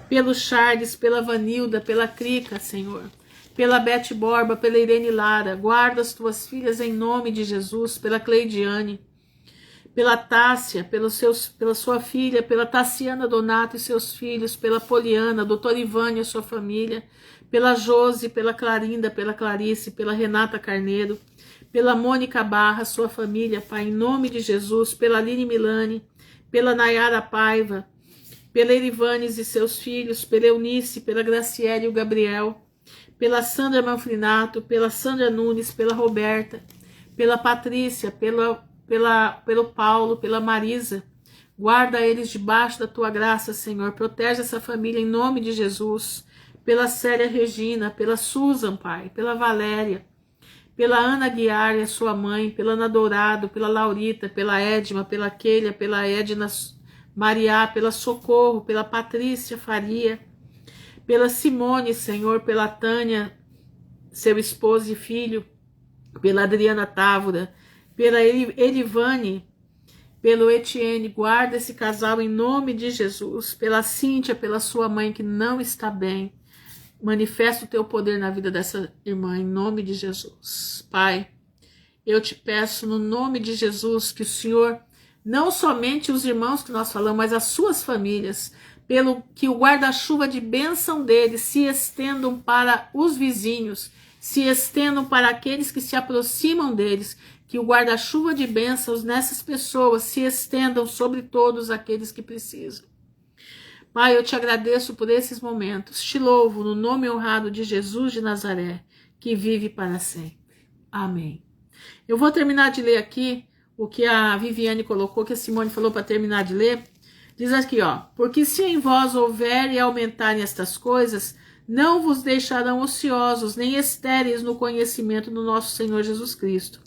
Pelo Charles, pela Vanilda, pela Crica, Senhor. Pela Beth Borba, pela Irene Lara. Guarda as tuas filhas em nome de Jesus. Pela Cleidiane. Pela Tássia, pela sua filha. Pela Tassiana Donato e seus filhos. Pela Poliana, doutor Ivânia e sua família. Pela Josi, pela Clarinda, pela Clarice, pela Renata Carneiro, pela Mônica Barra, sua família, Pai, em nome de Jesus, pela Aline Milani, pela Nayara Paiva, pela Erivanes e seus filhos, pela Eunice, pela Graciele e o Gabriel, pela Sandra Manfrinato, pela Sandra Nunes, pela Roberta, pela Patrícia, pelo Paulo, pela Marisa. Guarda eles debaixo da tua graça, Senhor. Protege essa família em nome de Jesus. Pela Célia Regina, pela Susan, Pai, pela Valéria, pela Ana Guiar e a sua mãe, pela Ana Dourado, pela Laurita, pela Edma, pela Keila, pela Edna Mariá, pela Socorro, pela Patrícia Faria, pela Simone, Senhor, pela Tânia, seu esposo e filho, pela Adriana Távora, pela Elivane, pelo Etienne. Guarda esse casal em nome de Jesus, pela Cíntia, pela sua mãe que não está bem. Manifesta o teu poder na vida dessa irmã, em nome de Jesus. Pai, eu te peço no nome de Jesus que o Senhor, não somente os irmãos que nós falamos, mas as suas famílias, pelo que o guarda-chuva de bênção deles se estendam para os vizinhos, se estendam para aqueles que se aproximam deles, que o guarda-chuva de bênçãos nessas pessoas se estendam sobre todos aqueles que precisam. Pai, eu te agradeço por esses momentos. Te louvo no nome honrado de Jesus de Nazaré, que vive para sempre. Amém. Eu vou terminar de ler aqui o que a Viviane colocou, que a Simone falou para terminar de ler. Diz aqui, ó. Porque se em vós houver e aumentarem estas coisas, não vos deixarão ociosos, nem estéreis no conhecimento do nosso Senhor Jesus Cristo.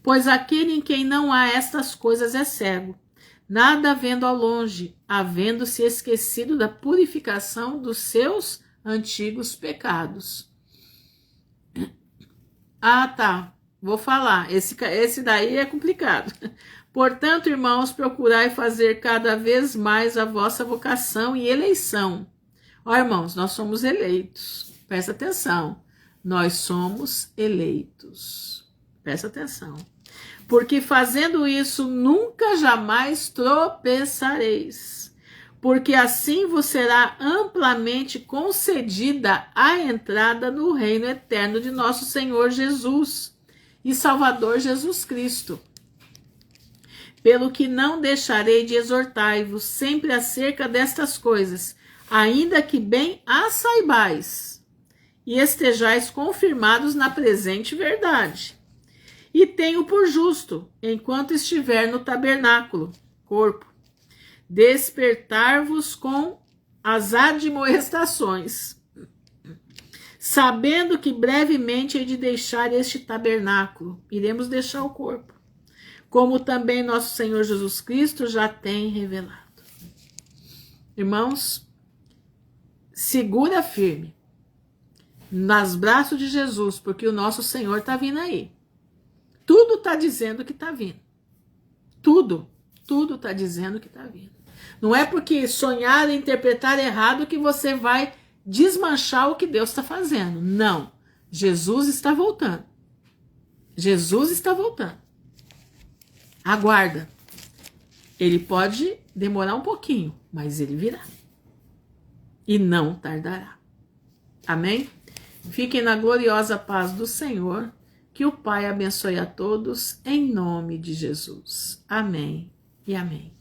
Pois aquele em quem não há estas coisas é cego, nada vendo ao longe, havendo-se esquecido da purificação dos seus antigos pecados. Ah, tá. Vou falar. Esse daí é complicado. Portanto, irmãos, procurai fazer cada vez mais a vossa vocação e eleição. Ó, irmãos, nós somos eleitos. Presta atenção. Nós somos eleitos. Presta atenção. Porque fazendo isso nunca jamais tropeçareis, porque assim vos será amplamente concedida a entrada no reino eterno de nosso Senhor Jesus e Salvador Jesus Cristo. Pelo que não deixarei de exortar-vos sempre acerca destas coisas, ainda que bem as saibais, e estejais confirmados na presente verdade. E tenho por justo, enquanto estiver no tabernáculo, corpo, despertar-vos com as admoestações, sabendo que brevemente hei de deixar este tabernáculo, iremos deixar o corpo, como também nosso Senhor Jesus Cristo já tem revelado. Irmãos, segura firme, nos braços de Jesus, porque o nosso Senhor está vindo aí. Tudo está dizendo que está vindo. Tudo está dizendo que está vindo. Não é porque sonhar e interpretar errado que você vai desmanchar o que Deus está fazendo. Não. Jesus está voltando. Jesus está voltando. Aguarda. Ele pode demorar um pouquinho, mas ele virá. E não tardará. Amém? Fiquem na gloriosa paz do Senhor. Que o Pai abençoe a todos em nome de Jesus. Amém e amém.